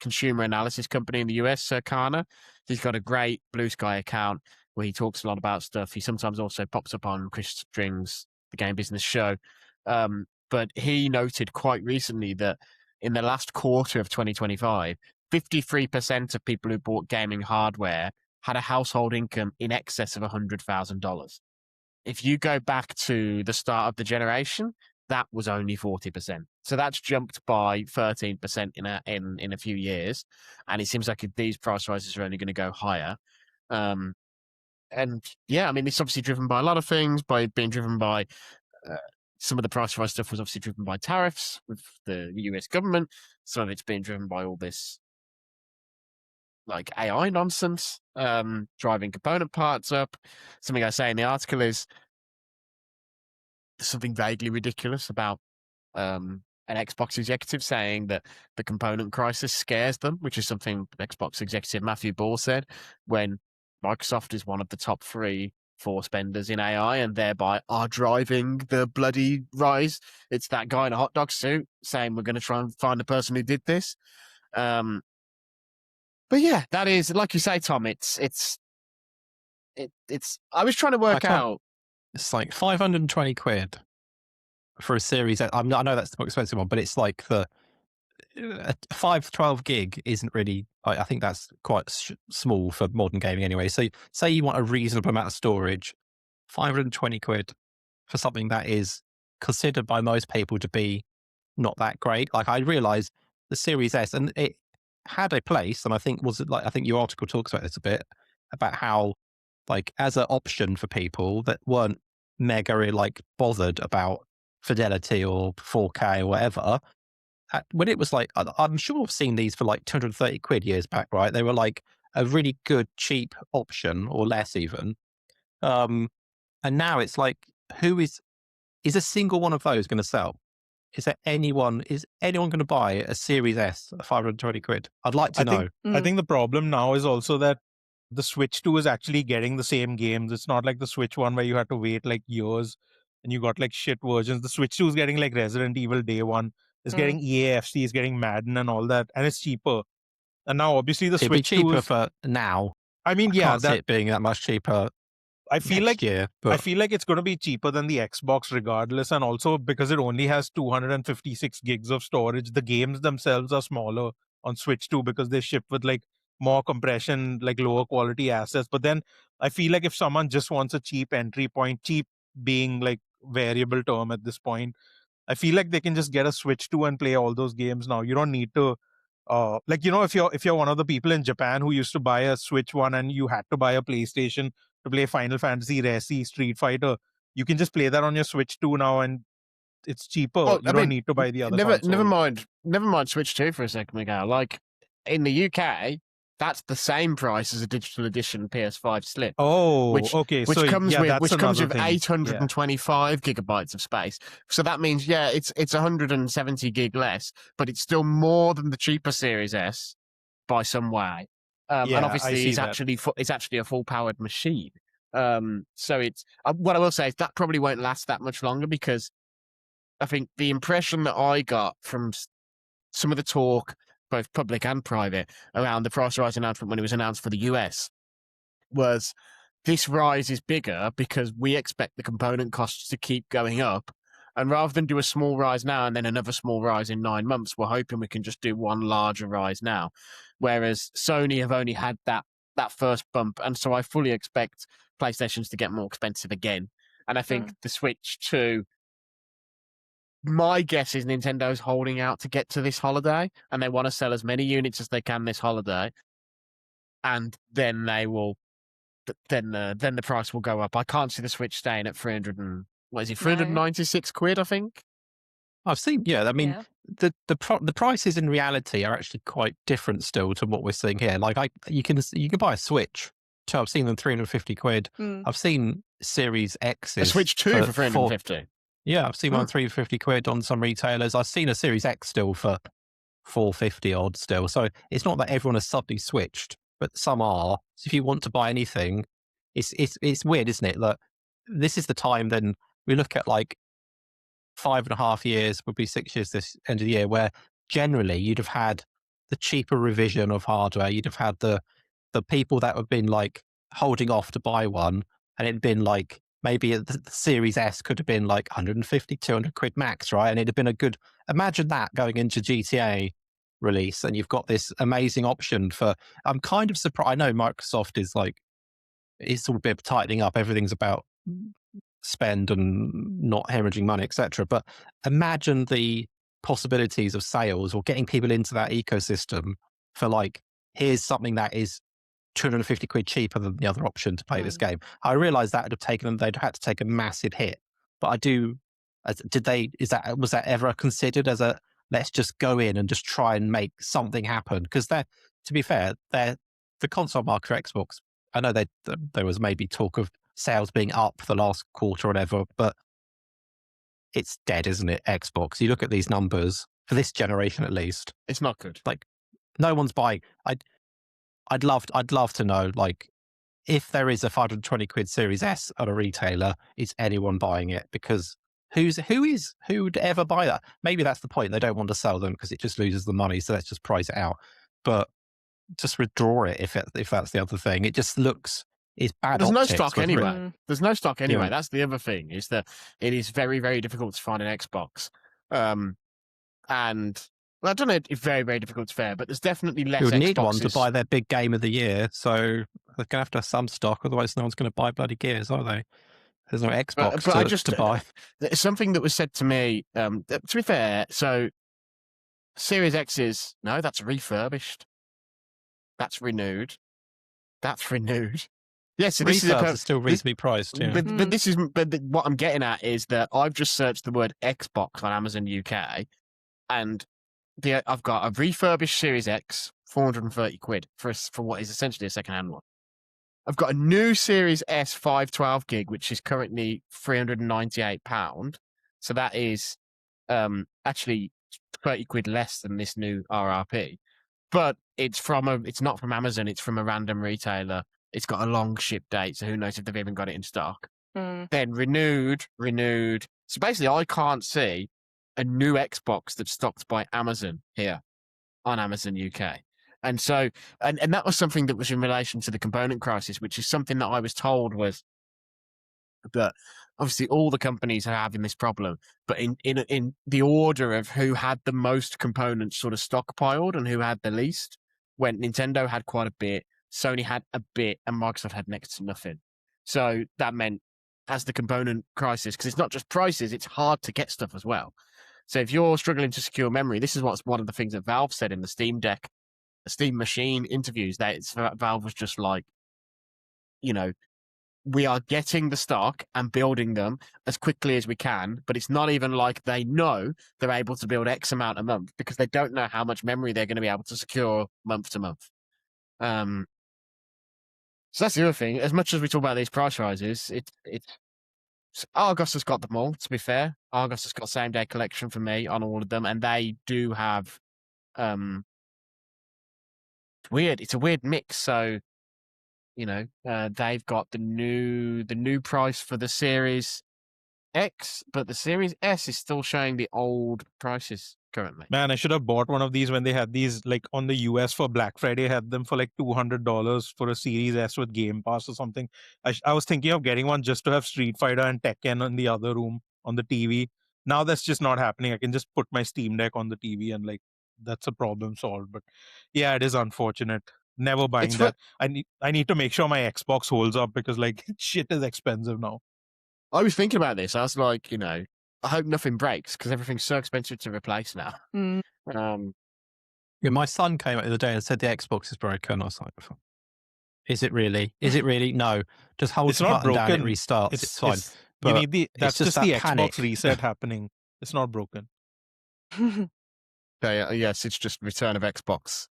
[SPEAKER 1] consumer analysis company in the US, Circana. He's got a great Blue Sky account where he talks a lot about stuff. He sometimes also pops up on Chris String's The Game Business Show. But he noted quite recently that in the last quarter of 2025, 53% of people who bought gaming hardware had a household income in excess of $100,000. If you go back to the start of the generation, that was only 40%. So that's jumped by 13% in a few years. And it seems like these price rises are only going to go higher. And yeah, I mean, it's obviously driven by a lot of things, by being driven by some of the price rise stuff was obviously driven by tariffs with the US government. Some of it's being driven by all this like AI nonsense, driving component parts up. Something I say in the article is something vaguely ridiculous about an Xbox executive saying that the component crisis scares them, which is something Xbox executive Matthew Ball said when Microsoft is one of the top 3 for spenders in AI and thereby are driving the bloody rise. It's that guy in a hot dog suit saying we're going to try and find the person who did this. But yeah, that is, like you say, Tom, it's I was trying to work out.
[SPEAKER 2] It's like 520 quid for a Series X. I know that's the more expensive one, but it's like the 512 gig isn't really, I think that's quite small for modern gaming anyway. So say you want a reasonable amount of storage, 520 quid for something that is considered by most people to be not that great. Like I realized the Series S, and it had a place, and I think I think your article talks about this a bit, about how like as an option for people that weren't mega like bothered about fidelity or 4K or whatever. When it was like, I'm sure I've seen these for like 230 quid years back, right? They were like a really good, cheap option or less even. And now it's like, is a single one of those going to sell? Is anyone going to buy a Series S at 520 quid? I'd like to know.
[SPEAKER 4] I think the problem now is also that the Switch 2 is actually getting the same games. It's not like the Switch 1 where you had to wait like years and you got like shit versions. The Switch 2 is getting like Resident Evil Day 1. It's getting EAFC, it's getting Madden and all that, and it's cheaper. And now obviously the
[SPEAKER 2] It'd
[SPEAKER 4] Switch
[SPEAKER 2] be cheaper
[SPEAKER 4] 2 is,
[SPEAKER 2] for now.
[SPEAKER 4] I mean,
[SPEAKER 2] I can't see it being that much cheaper.
[SPEAKER 4] I feel
[SPEAKER 2] next
[SPEAKER 4] like
[SPEAKER 2] year, but
[SPEAKER 4] I feel like it's going to be cheaper than the Xbox regardless, and also because it only has 256 gigs of storage, the games themselves are smaller on Switch 2 because they ship with like more compression, like lower quality assets. But then I feel like if someone just wants a cheap entry point, cheap being like variable term at this point, I feel like they can just get a Switch 2 and play all those games now. You don't need to like, you know, if you're one of the people in Japan who used to buy a Switch 1 and you had to buy a PlayStation to play Final Fantasy, Resi, Street Fighter, you can just play that on your Switch 2 now and it's cheaper.
[SPEAKER 1] Well,
[SPEAKER 4] you don't need to buy the other console.
[SPEAKER 1] Never mind Switch 2 for a second, Mikhail. Like in the UK, that's the same price as a digital edition PS5 Slim.
[SPEAKER 4] Oh,
[SPEAKER 1] which comes with 825 gigabytes of space. So that means it's 170 gig less, but it's still more than the cheaper Series S by some way. And obviously it's actually a full powered machine. So it's what I will say is that probably won't last that much longer, because I think the impression that I got from some of the talk, both public and private, around the price rise announcement when it was announced for the US was this rise is bigger because we expect the component costs to keep going up. And rather than do a small rise now and then another small rise in 9 months, we're hoping we can just do one larger rise now. Whereas Sony have only had that first bump. And so I fully expect PlayStations to get more expensive again. And I think the Switch 2, my guess is Nintendo's holding out to get to this holiday, and they want to sell as many units as they can this holiday. And then they will, then the price will go up. I can't see the Switch staying at 396 quid, I think.
[SPEAKER 2] I've seen, I mean, the prices in reality are actually quite different still to what we're seeing here. Like you can buy a Switch. So I've seen them 350 quid. I've seen Series X.
[SPEAKER 1] A Switch 2 for 350.
[SPEAKER 2] Yeah, I've seen one 350 quid on some retailers. I've seen a Series X still for 450 odd still. So it's not that everyone has suddenly switched, but some are. So if you want to buy anything, it's weird, isn't it? That this is the time. Then we look at like 5.5 years, would be 6 years this end of the year, where generally you'd have had the cheaper revision of hardware. You'd have had the people that have been like holding off to buy one, and it'd been like maybe the Series S could have been like 150, 200 quid max, right? And it'd have been a good, imagine that going into GTA release, and you've got this amazing option for, I'm kind of surprised. I know Microsoft is like, it's all a bit tightening up. Everything's about spend and not hemorrhaging money, etc. But imagine the possibilities of sales or getting people into that ecosystem for like, here's something that is £250 cheaper than the other option to play this game. I realised that would have taken them, they'd had to take a massive hit. But I do, was that ever considered as a, let's just go in and just try and make something happen? Because to be fair, the console market for Xbox, I know there was maybe talk of sales being up the last quarter or whatever, but it's dead, isn't it? Xbox. You look at these numbers for this generation, at least.
[SPEAKER 1] It's not good.
[SPEAKER 2] Like, no one's buying. I'd love to know, like, if there is a £520 Series S at a retailer, is anyone buying it? Because who would ever buy that? Maybe that's the point. They don't want to sell them because it just loses the money. So let's just price it out. But just withdraw it if that's the other thing. It just looks. It's bad.
[SPEAKER 1] There's no
[SPEAKER 2] optics
[SPEAKER 1] stock
[SPEAKER 2] with
[SPEAKER 1] anyway. There's no stock anyway.
[SPEAKER 2] Yeah.
[SPEAKER 1] That's the other thing, is that it is very, very difficult to find an Xbox. And well, I don't know if very, very difficult is fair, but there's definitely less
[SPEAKER 2] You would need
[SPEAKER 1] Xboxes.
[SPEAKER 2] one to buy their big game of the year. So they're going to have some stock. Otherwise, no one's going to buy bloody Gears, are they? There's no Xbox to buy.
[SPEAKER 1] Something that was said to me, to be fair, so Series X's, no, that's refurbished. That's renewed. That's renewed. Yes, so this is
[SPEAKER 2] still reasonably priced. Yeah.
[SPEAKER 1] But what I'm getting at is that I've just searched the word Xbox on Amazon UK, and I've got a refurbished Series X, £430 for what is essentially a second-hand one. I've got a new Series S 512 gig, which is currently £398. So that is actually £30 less than this new RRP. But it's not from Amazon, it's from a random retailer. It's got a long ship date, so who knows if they've even got it in stock. Then renewed. So basically, I can't see a new Xbox that's stocked by Amazon here on Amazon UK. And so, and that was something that was in relation to the component crisis, which is something that I was told was that obviously all the companies are having this problem, but in the order of who had the most components sort of stockpiled and who had the least, when Nintendo had quite a bit, Sony had a bit, and Microsoft had next to nothing. So that meant, as the component crisis, because it's not just prices, it's hard to get stuff as well. So if you're struggling to secure memory, this is what's one of the things that Valve said in the Steam Machine interviews, that Valve was just like, we are getting the stock and building them as quickly as we can, but it's not even like they know they're able to build X amount a month, because they don't know how much memory they're going to be able to secure month to month. So that's the other thing. As much as we talk about these price rises, Argos has got them all, to be fair. Argos has got same day collection for me on all of them, and they do have it's a weird mix. So they've got the new price for the Series X, but the Series S is still showing the old prices currently.
[SPEAKER 4] Man, I should have bought one of these when they had these, like on the US for Black Friday, had them for like $200 for a Series S with Game Pass or something. I was thinking of getting one just to have Street Fighter and Tekken in the other room on the TV. Now that's just not happening. I can just put my Steam Deck on the TV and like that's a problem solved. But yeah, it is unfortunate. Never buying that. I need to make sure my Xbox holds up, because like shit is expensive now.
[SPEAKER 1] I was thinking about this. I was like, I hope nothing breaks, because everything's so expensive to replace now.
[SPEAKER 2] Yeah, my son came out the other day and said the Xbox is broken. I was like, is it really? Is it really? No. Just hold the button down, it restarts. It's fine.
[SPEAKER 4] That's just the
[SPEAKER 2] panic.
[SPEAKER 4] Xbox reset happening. It's not broken.
[SPEAKER 1] Yes, it's just return of Xbox.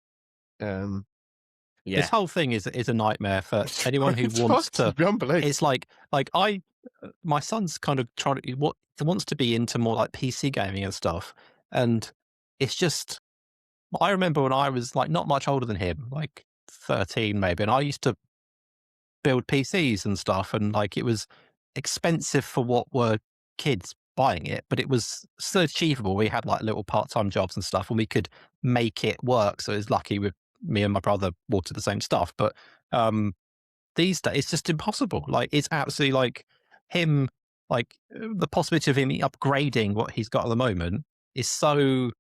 [SPEAKER 2] This whole thing is a nightmare for anyone who wants to. It's like my son's kind of wants to be into more like PC gaming and stuff, and it's just. I remember when I was like not much older than him, like 13 maybe, and I used to build PCs and stuff, and like it was expensive for what were kids buying it, but it was still achievable. We had like little part-time jobs and stuff, and we could make it work. So it was lucky with me and my brother wanted the same stuff. But these days, it's just impossible. Like it's absolutely like him, like the possibility of him upgrading what he's got at the moment is so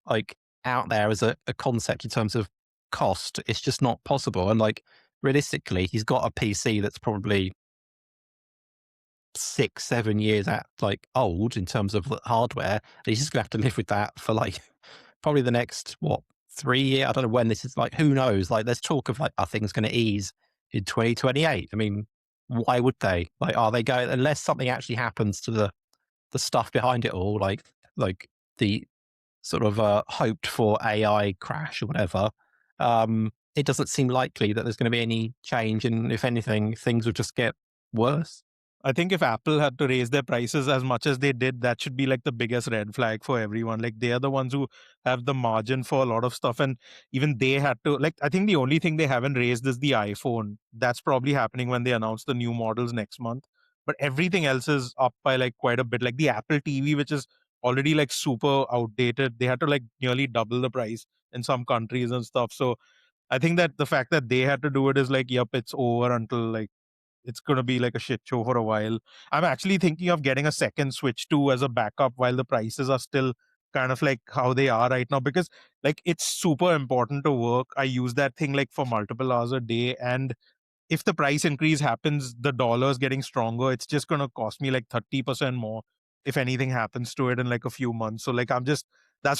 [SPEAKER 2] like out there as a concept in terms of cost. It's just not possible. And like realistically, he's got a PC that's probably 6-7 years old in terms of hardware. And he's just gonna have to live with that for like probably the next 3 year. I don't know when this is, like, who knows? Like, there's talk of, like, are things going to ease in 2028? I mean, why would they? Like, are they going, unless something actually happens to the stuff behind it all, like the sort of hoped for AI crash or whatever, it doesn't seem likely that there's going to be any change. And if anything, things will just get worse.
[SPEAKER 4] I think if Apple had to raise their prices as much as they did, that should be like the biggest red flag for everyone. Like they are the ones who have the margin for a lot of stuff. And even they had to, like, I think the only thing they haven't raised is the iPhone. That's probably happening when they announce the new models next month. But everything else is up by like quite a bit. Like the Apple TV, which is already like super outdated, they had to like nearly double the price in some countries and stuff. So I think that the fact that they had to do it is like, yep, it's over until like, it's going to be like a shit show for a while. I'm actually thinking of getting a second Switch 2 as a backup while the prices are still kind of like how they are right now, because like it's super important to work. I use that thing like for multiple hours a day, and if the price increase happens, the dollar's getting stronger, it's just going to cost me like 30% more if anything happens to it in like a few months. So like that's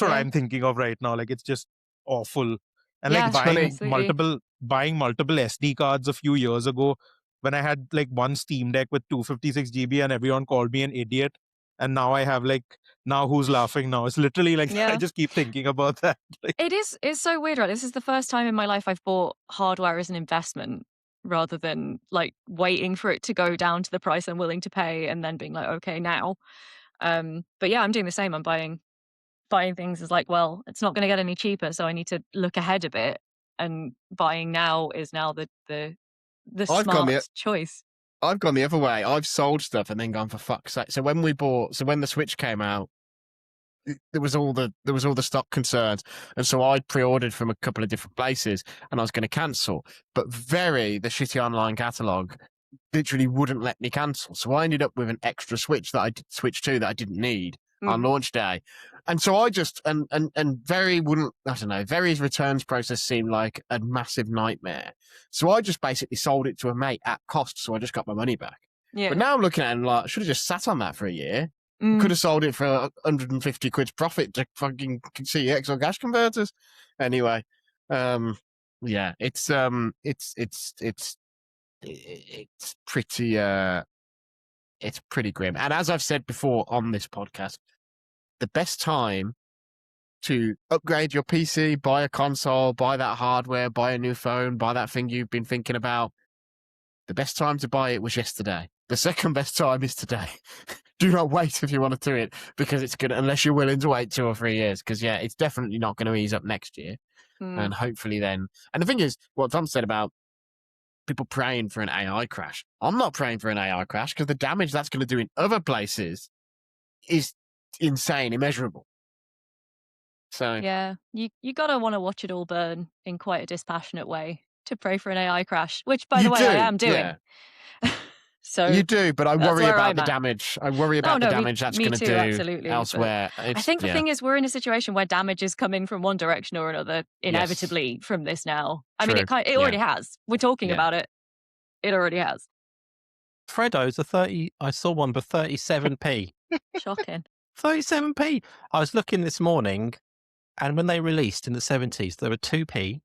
[SPEAKER 4] what
[SPEAKER 3] Yeah.
[SPEAKER 4] I'm thinking of right now. Like it's just awful. And
[SPEAKER 3] Yeah,
[SPEAKER 4] like buying
[SPEAKER 3] absolutely.
[SPEAKER 4] multiple SD cards a few years ago, when I had like one Steam Deck with 256 GB and everyone called me an idiot. And now I have like, now who's laughing now? It's literally like, I
[SPEAKER 3] Yeah.
[SPEAKER 4] just keep thinking about that. Like,
[SPEAKER 3] It's so weird, right? This is the first time in my life I've bought hardware as an investment rather than like waiting for it to go down to the price I'm willing to pay and then being like, okay, now. But yeah, I'm doing the same. I'm buying things as like, well, it's not going to get any cheaper, so I need to look ahead a bit. And buying now is now the smart choice.
[SPEAKER 1] I've gone the other way. I've sold stuff and then gone, for fuck's sake. So when the Switch came out, there was all the stock concerns, and so I pre-ordered from a couple of different places, and I was going to cancel, but the shitty online catalog literally wouldn't let me cancel. So I ended up with an extra Switch that I did Switch 2 that I didn't need on launch day. And so I just, and Very wouldn't, I don't know, Very's returns process seemed like a massive nightmare. So I just basically sold it to a mate at cost. So I just got my money back.
[SPEAKER 3] Yeah.
[SPEAKER 1] But now I'm looking at it and like, I should have just sat on that for a year. Could have sold it for 150 quid's profit to fucking CX or cash converters. Anyway, yeah, it's pretty grim. And as I've said before on this podcast, the best time to upgrade your PC, buy a console, buy that hardware, buy a new phone, buy that thing you've been thinking about, the best time to buy it was yesterday. The second best time is today. Do not wait if you want to do it, because it's good, unless you're willing to wait 2 or 3 years, because yeah, it's definitely not going to ease up next year. And hopefully then, and the thing is, what Tom said about people praying for an AI crash, I'm not praying for an AI crash, because the damage that's going to do in other places is insane, immeasurable. So
[SPEAKER 3] yeah, you gotta want to watch it all burn in quite a dispassionate way to pray for an AI crash, which by the way I am doing.
[SPEAKER 1] Yeah.
[SPEAKER 3] So
[SPEAKER 1] you do, but I worry
[SPEAKER 3] where
[SPEAKER 1] about
[SPEAKER 3] I'm
[SPEAKER 1] the
[SPEAKER 3] at.
[SPEAKER 1] damage. I worry about the damage that's going to do
[SPEAKER 3] absolutely,
[SPEAKER 1] elsewhere.
[SPEAKER 3] I think the thing is, we're in a situation where damage is coming from one direction or another, inevitably from this now. I mean, it already has. We're talking about it. It already has.
[SPEAKER 2] Freddos are 30. I saw one for 37p.
[SPEAKER 3] Shocking.
[SPEAKER 2] 37p. I was looking this morning, and when they released in the 70s, there were 2p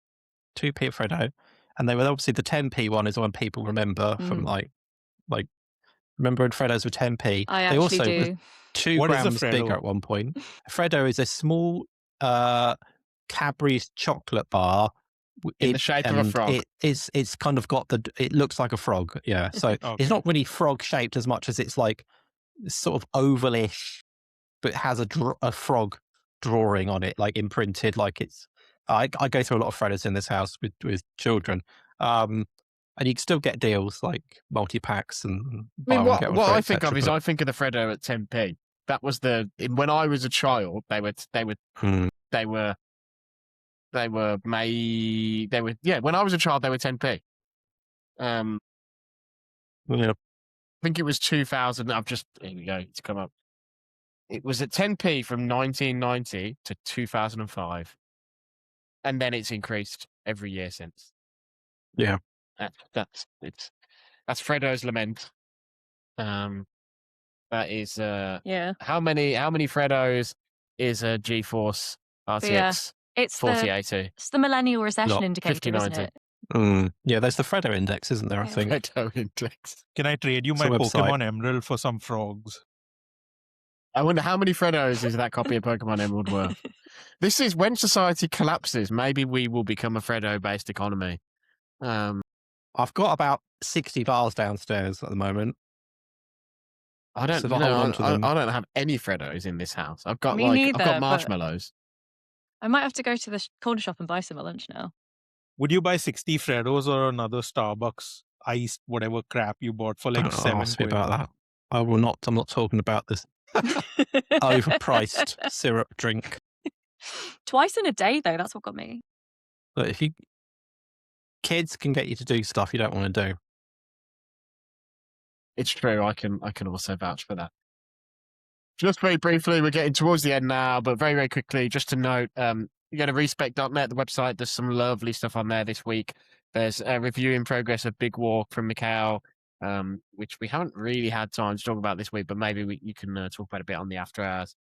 [SPEAKER 2] at Freddo, and they were obviously the 10p one is the one people remember from like remember when Freddos were 10p.
[SPEAKER 3] I
[SPEAKER 2] they
[SPEAKER 3] actually
[SPEAKER 2] also
[SPEAKER 3] do.
[SPEAKER 2] were 2
[SPEAKER 4] What is a
[SPEAKER 2] grams
[SPEAKER 4] Freddo?
[SPEAKER 2] bigger at one point. Freddo is a small Cadbury's chocolate bar
[SPEAKER 1] in the shape of a frog.
[SPEAKER 2] It's kind of got it looks like a frog, yeah. So
[SPEAKER 4] Okay.
[SPEAKER 2] it's not really frog shaped as much as it's like sort of ovalish, but has a frog drawing on it, like imprinted, like it's. I go through a lot of Freddos in this house with children, and you can still get deals like multi packs and.
[SPEAKER 1] I mean, what I think of is I think of the Freddo at 10p. That was when I was a child. When I was a child, they were 10p.
[SPEAKER 2] Yeah.
[SPEAKER 1] I think it was 2000. Here we go. It's come up. It was at 10p from 1990 to 2005. And then it's increased every year since.
[SPEAKER 2] Yeah.
[SPEAKER 1] That's Freddo's lament. That is
[SPEAKER 3] yeah.
[SPEAKER 1] How many Freddos is a GeForce RTX
[SPEAKER 3] It's
[SPEAKER 1] 4080.
[SPEAKER 3] the millennial recession
[SPEAKER 2] Lot,
[SPEAKER 3] indicator, isn't
[SPEAKER 1] 5090.
[SPEAKER 3] it?
[SPEAKER 2] Yeah, there's the Freddo index, isn't there? I
[SPEAKER 3] Yeah.
[SPEAKER 2] think.
[SPEAKER 1] Freddo index.
[SPEAKER 4] Can I trade you
[SPEAKER 2] It's
[SPEAKER 4] my
[SPEAKER 2] a website.
[SPEAKER 4] Pokemon Emerald for some frogs?
[SPEAKER 1] I wonder how many Freddos is that copy of Pokemon Emerald worth? This is when society collapses. Maybe we will become a Freddo-based economy.
[SPEAKER 2] I've got about 60 bars downstairs at the moment.
[SPEAKER 1] I don't
[SPEAKER 2] So if I hold on to them.
[SPEAKER 1] I don't have any Freddos in this house. I've got
[SPEAKER 3] Me
[SPEAKER 1] I've
[SPEAKER 3] neither,
[SPEAKER 1] got
[SPEAKER 3] but-
[SPEAKER 1] marshmallows.
[SPEAKER 3] I might have to go to the corner shop and buy some at lunch now.
[SPEAKER 4] Would you buy 60 Freddos or another Starbucks iced whatever crap you bought for like
[SPEAKER 2] Don't
[SPEAKER 4] $7?
[SPEAKER 2] ask me about that. I will not. I'm not talking about this overpriced syrup drink.
[SPEAKER 3] Twice in a day, though. That's what got me.
[SPEAKER 2] But if you kids can get you to do stuff you don't want to do.
[SPEAKER 1] It's true. I can also vouch for that. Just very briefly, we're getting towards the end now, but very, very quickly, just to note, you go to respec.net, the website. There's some lovely stuff on there this week. There's a review in progress of Big Walk from Mikhail, which we haven't really had time to talk about this week, but maybe you can talk about it a bit on the after hours.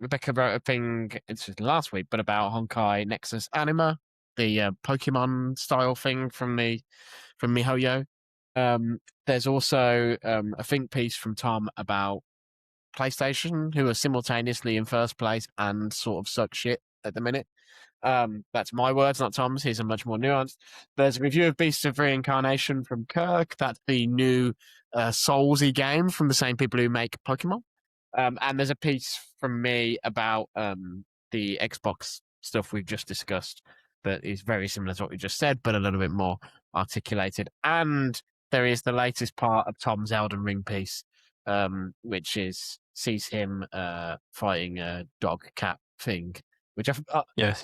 [SPEAKER 1] Rebecca wrote a thing, it's just last week, but about Honkai Nexus Anima, the Pokemon style thing from MiHoYo. There's also a think piece from Tom about PlayStation, who are simultaneously in first place and sort of suck shit at the minute. That's my words, not Tom's. His are much more nuanced. There's a review of Beasts of Reincarnation from Kirk. That's the new Soulsy game from the same people who make Pokemon. And there's a piece from me about the Xbox stuff we've just discussed that is very similar to what we just said, but a little bit more articulated. And there is the latest part of Tom's Elden Ring piece, which sees him fighting a dog cat thing, which I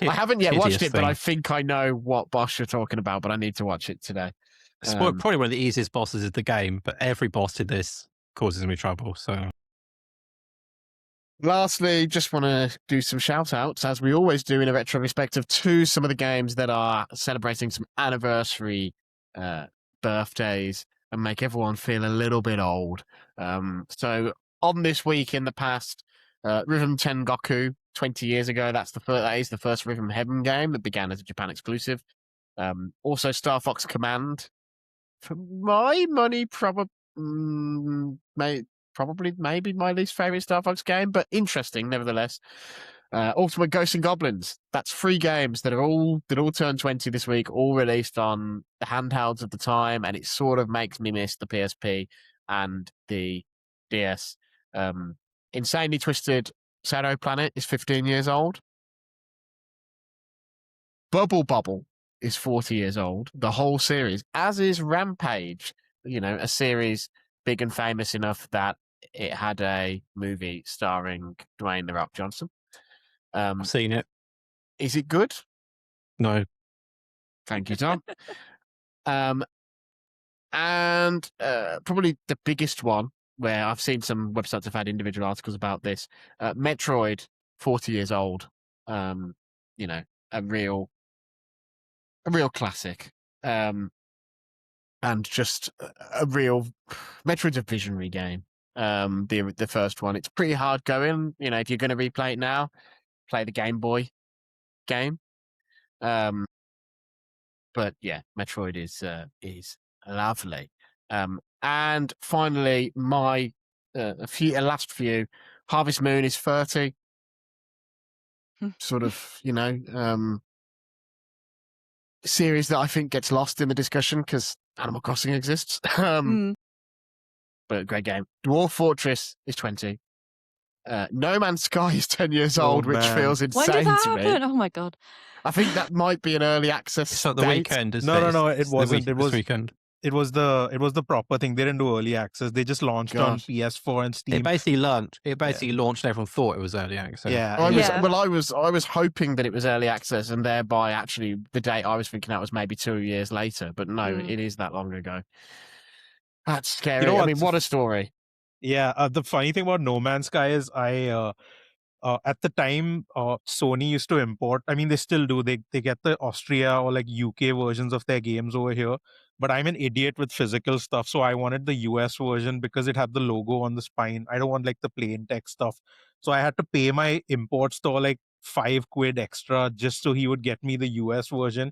[SPEAKER 1] haven't yet watched it, but I think I know what boss you're talking about, but I need to watch it today.
[SPEAKER 2] It's probably one of the easiest bosses in the game, but every boss in this causes me trouble. So,
[SPEAKER 1] lastly, just want to do some shout outs, as we always do in a retrospective, to some of the games that are celebrating some anniversary birthdays and make everyone feel a little bit old. So on this week in the past, Rhythm Tengoku 20 years ago, that is the first Rhythm Heaven game that began as a Japan exclusive. Also Star Fox Command, for my money, maybe my least favorite Star Fox game, but interesting nevertheless. Ultimate Ghosts and Goblins. That's 3 games that all turned 20 this week, all released on the handhelds at the time, and it sort of makes me miss the PSP and the DS. Insanely Twisted Shadow Planet is 15 years old. Bubble is 40 years old. The whole series, as is Rampage. A series big and famous enough that it had a movie starring Dwayne "The Rock" Johnson.
[SPEAKER 2] I've seen it.
[SPEAKER 1] Is it good?
[SPEAKER 2] No.
[SPEAKER 1] Thank you, Tom. And probably the biggest one, where I've seen some websites have had individual articles about this. Metroid, 40 years old. A real classic. And just a real Metroid's a visionary game. The first one, it's pretty hard going. If you're going to replay it now, play the Game Boy game. But yeah, Metroid is lovely. And finally, my last few, Harvest Moon is 30. Sort of, series that I think gets lost in the discussion because Animal Crossing exists. But a great game. Dwarf Fortress is 20. No Man's Sky is 10 years old, which feels
[SPEAKER 3] When
[SPEAKER 1] insane
[SPEAKER 3] did that
[SPEAKER 1] to
[SPEAKER 3] happen?
[SPEAKER 1] me.
[SPEAKER 3] Oh my god!
[SPEAKER 1] I think that might be an early access.
[SPEAKER 2] It's like the
[SPEAKER 1] date.
[SPEAKER 2] weekend, isn't
[SPEAKER 4] No,
[SPEAKER 2] it?
[SPEAKER 4] no, it
[SPEAKER 2] It's the
[SPEAKER 4] wasn't. It was
[SPEAKER 2] this weekend.
[SPEAKER 4] It was the proper thing. They didn't do early access. They just launched on
[SPEAKER 1] God.
[SPEAKER 4] PS4 and Steam.
[SPEAKER 2] It basically launched. And everyone thought it was early access.
[SPEAKER 4] Yeah,
[SPEAKER 1] I was hoping that it was early access, and thereby actually the date I was thinking that was maybe 2 years later. But no, it is that long ago. That's scary. I mean, what a story.
[SPEAKER 4] Yeah, the funny thing about No Man's Sky is at the time, Sony used to import. I mean, they still do. They get the Austria or like UK versions of their games over here. But I'm an idiot with physical stuff, so I wanted the US version because it had the logo on the spine. I don't want like the plain text stuff. So I had to pay my import store like £5 extra just so he would get me the US version.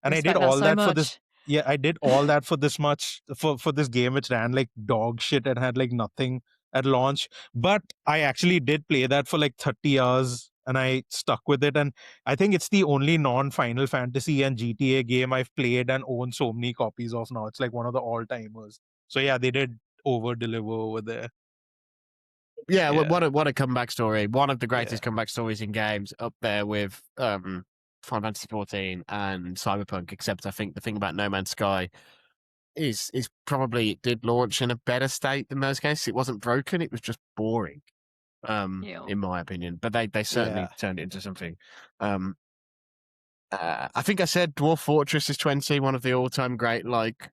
[SPEAKER 4] And I did
[SPEAKER 3] Respect that
[SPEAKER 4] all
[SPEAKER 3] so
[SPEAKER 4] that for
[SPEAKER 3] much.
[SPEAKER 4] this. Yeah, I did all that for this much for this game, which ran like dog shit and had like nothing at launch. But I actually did play that for like 30 hours and I stuck with it. And I think it's the only non-Final Fantasy and GTA game I've played and own so many copies of now. It's like one of the all-timers. So yeah, they did over-deliver over there.
[SPEAKER 1] Yeah,
[SPEAKER 4] Yeah.
[SPEAKER 1] what a comeback story. One of the greatest
[SPEAKER 4] Yeah.
[SPEAKER 1] comeback stories in games, up there with Final Fantasy 14 and Cyberpunk, except I think the thing about No Man's Sky is probably it did launch in a better state than those games. It wasn't broken, it was just boring. In my opinion. But they certainly turned it into something. I think I said Dwarf Fortress is 20, one of the all-time great like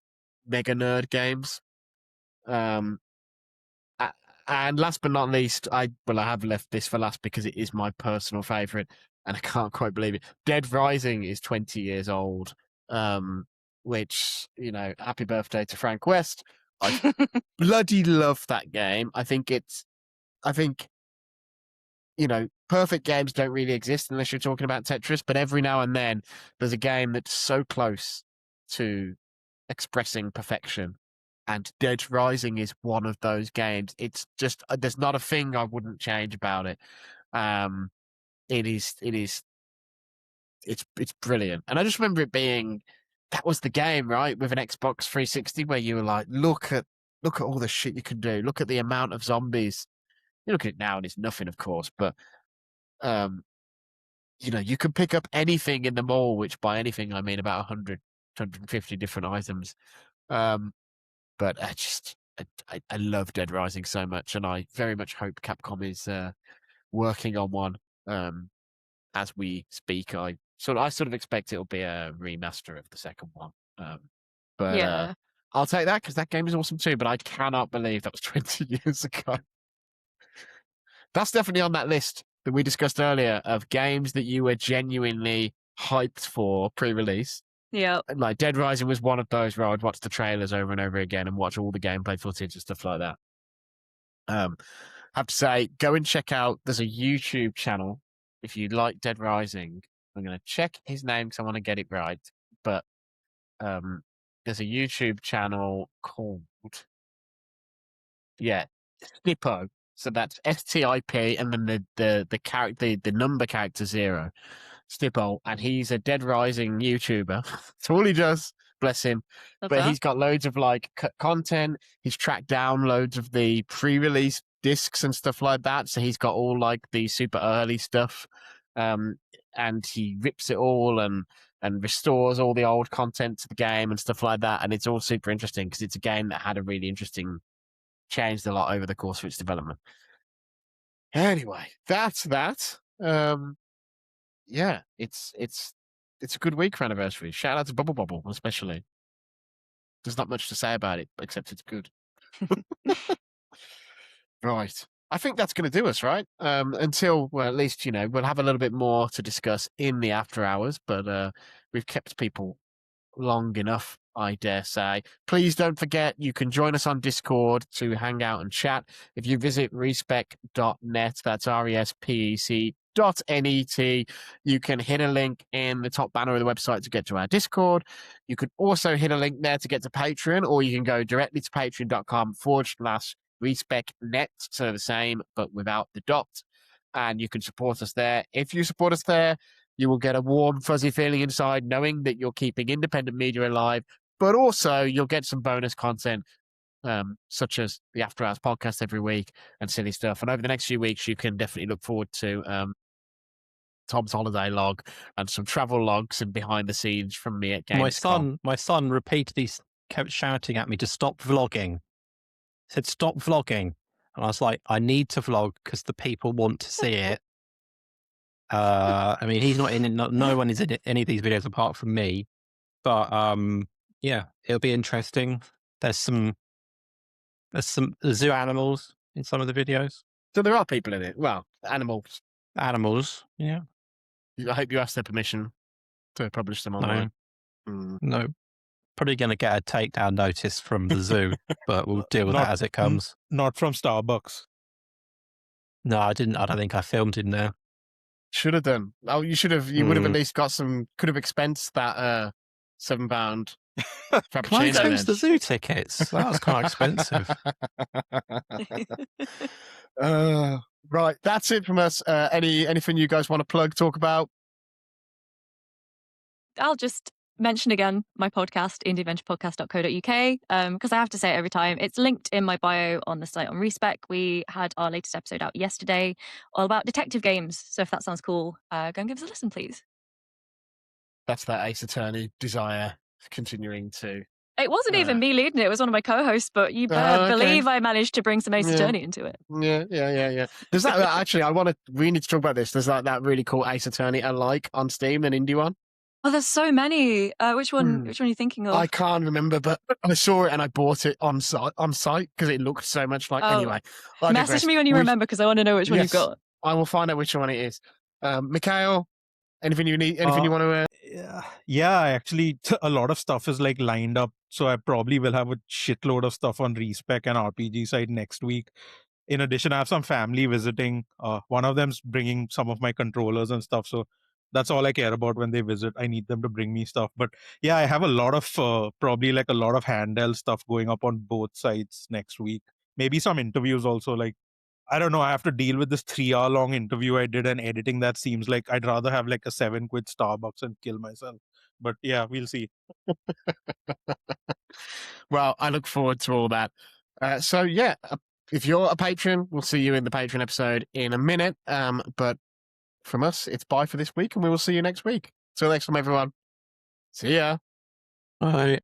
[SPEAKER 1] mega nerd games. And last but not least, I have left this for last because it is my personal favorite, and I can't quite believe it. Dead Rising is 20 years old, which, happy birthday to Frank West. I bloody love that game. I think, perfect games don't really exist unless you're talking about Tetris, but every now and then there's a game that's so close to expressing perfection. And Dead Rising is one of those games. It's just, there's not a thing I wouldn't change about it. It's brilliant. And I just remember it being, that was the game, right? With an Xbox 360 where you were like, look at all the shit you can do. Look at the amount of zombies. You look at it now and it's nothing, of course, but, you can pick up anything in the mall, which by anything, I mean about 100, 150 different items. But I love Dead Rising so much, and I very much hope Capcom is working on one as we speak. I sort of expect it'll be a remaster of the second one. But I'll take that because that game is awesome too. But I cannot believe that was 20 years ago. That's definitely on that list that we discussed earlier of games that you were genuinely hyped for pre-release.
[SPEAKER 3] Yeah.
[SPEAKER 1] Like Dead Rising was one of those where I'd watch the trailers over and over again and watch all the gameplay footage and stuff like that. Have to say, go and check out, there's a YouTube channel if you like Dead Rising. I'm going to check his name because I want to get it right. But there's a YouTube channel called, Snippo. So that's STIP and then the character, the number character 0. Snippo, and he's a Dead Rising YouTuber. That's all he does, bless him. But he's got loads of like content. He's tracked down loads of the pre-release discs and stuff like that. So he's got all like the super early stuff, and he rips it all and restores all the old content to the game and stuff like that. And it's all super interesting because it's a game that had a really interesting, changed a lot over the course of its development. Anyway, that's that. Yeah, it's a good week for anniversary. Shout out to Bubble Bobble, especially. There's not much to say about it, except it's good. Right. I think that's going to do us, right? Until, well, at least, we'll have a little bit more to discuss in the after hours, but we've kept people long enough, I dare say. Please don't forget, you can join us on Discord to hang out and chat. If you visit respec.net, that's RESPEC.net, you can hit a link in the top banner of the website to get to our Discord. You can also hit a link there to get to Patreon, or you can go directly to patreon.com/respecnet, so the same, but without the dot. And you can support us there. If you support us there, you will get a warm, fuzzy feeling inside knowing that you're keeping independent media alive, but also you'll get some bonus content, such as the After Hours podcast every week and silly stuff. And over the next few weeks, you can definitely look forward to Tom's holiday log and some travel logs and behind the scenes from me at Gamescom.
[SPEAKER 2] My son repeatedly kept shouting at me to stop vlogging. He said, stop vlogging. And I was like, I need to vlog because the people want to see it. I mean, he's not in it. No one is in any of these videos apart from me. But yeah, it'll be interesting. There's some zoo animals in some of the videos.
[SPEAKER 1] So there are people in it. Well, animals.
[SPEAKER 2] Animals, yeah.
[SPEAKER 1] I hope you asked their permission to publish them online.
[SPEAKER 2] No. Probably going to get a takedown notice from the zoo, but we'll deal with that as it comes.
[SPEAKER 4] Not from Starbucks.
[SPEAKER 2] No, I didn't. I don't think I filmed in there.
[SPEAKER 1] Should have done. Oh, you should have. You would have at
[SPEAKER 2] Hmm.
[SPEAKER 1] least got some. Could have expensed that £7
[SPEAKER 2] Can I
[SPEAKER 1] frappuccino.
[SPEAKER 2] expense the
[SPEAKER 1] then.
[SPEAKER 2] zoo tickets? That was quite expensive.
[SPEAKER 1] Right, that's it from us. Anything you guys want to plug, talk about?
[SPEAKER 3] I'll just mention again my podcast, indieventurepodcast.co.uk, because I have to say it every time. It's linked in my bio on the site on Respec. We had our latest episode out yesterday, all about detective games. So if that sounds cool, go and give us a listen, please.
[SPEAKER 1] That's that Ace Attorney desire continuing to.
[SPEAKER 3] It wasn't even me leading it. It was one of my co-hosts, but you better believe I managed to bring some Ace Attorney into it.
[SPEAKER 1] Yeah. There's that actually. We need to talk about this. There's that really cool Ace Attorney alike on Steam, an indie one.
[SPEAKER 3] Oh, there's so many. Which one? Which one are you thinking of?
[SPEAKER 1] I can't remember, but I saw it and I bought it on site because it looked so much like. Anyway,
[SPEAKER 3] message me when you remember because I want to know which one you've got.
[SPEAKER 1] I will find out which one it is. Mikhail, anything you need? Anything you want to?
[SPEAKER 4] Yeah. Actually, a lot of stuff is like lined up, so I probably will have a shitload of stuff on Respec and RPG side next week. In addition, I have some family visiting. One of them's bringing some of my controllers and stuff, so that's all I care about when they visit. I need them to bring me stuff. But yeah, I have a lot of probably like a lot of handheld stuff going up on both sides next week. Maybe some interviews also. Like, I don't know, I have to deal with this 3-hour long interview I did, and editing that seems like I'd rather have like a 7 quid Starbucks and kill myself. But yeah, we'll see.
[SPEAKER 1] Well, I look forward to all that. So yeah, if you're a patron, we'll see you in the Patreon episode in a minute. But from us, it's bye for this week, and we will see you next week. Till next time, everyone. See ya.
[SPEAKER 2] Bye.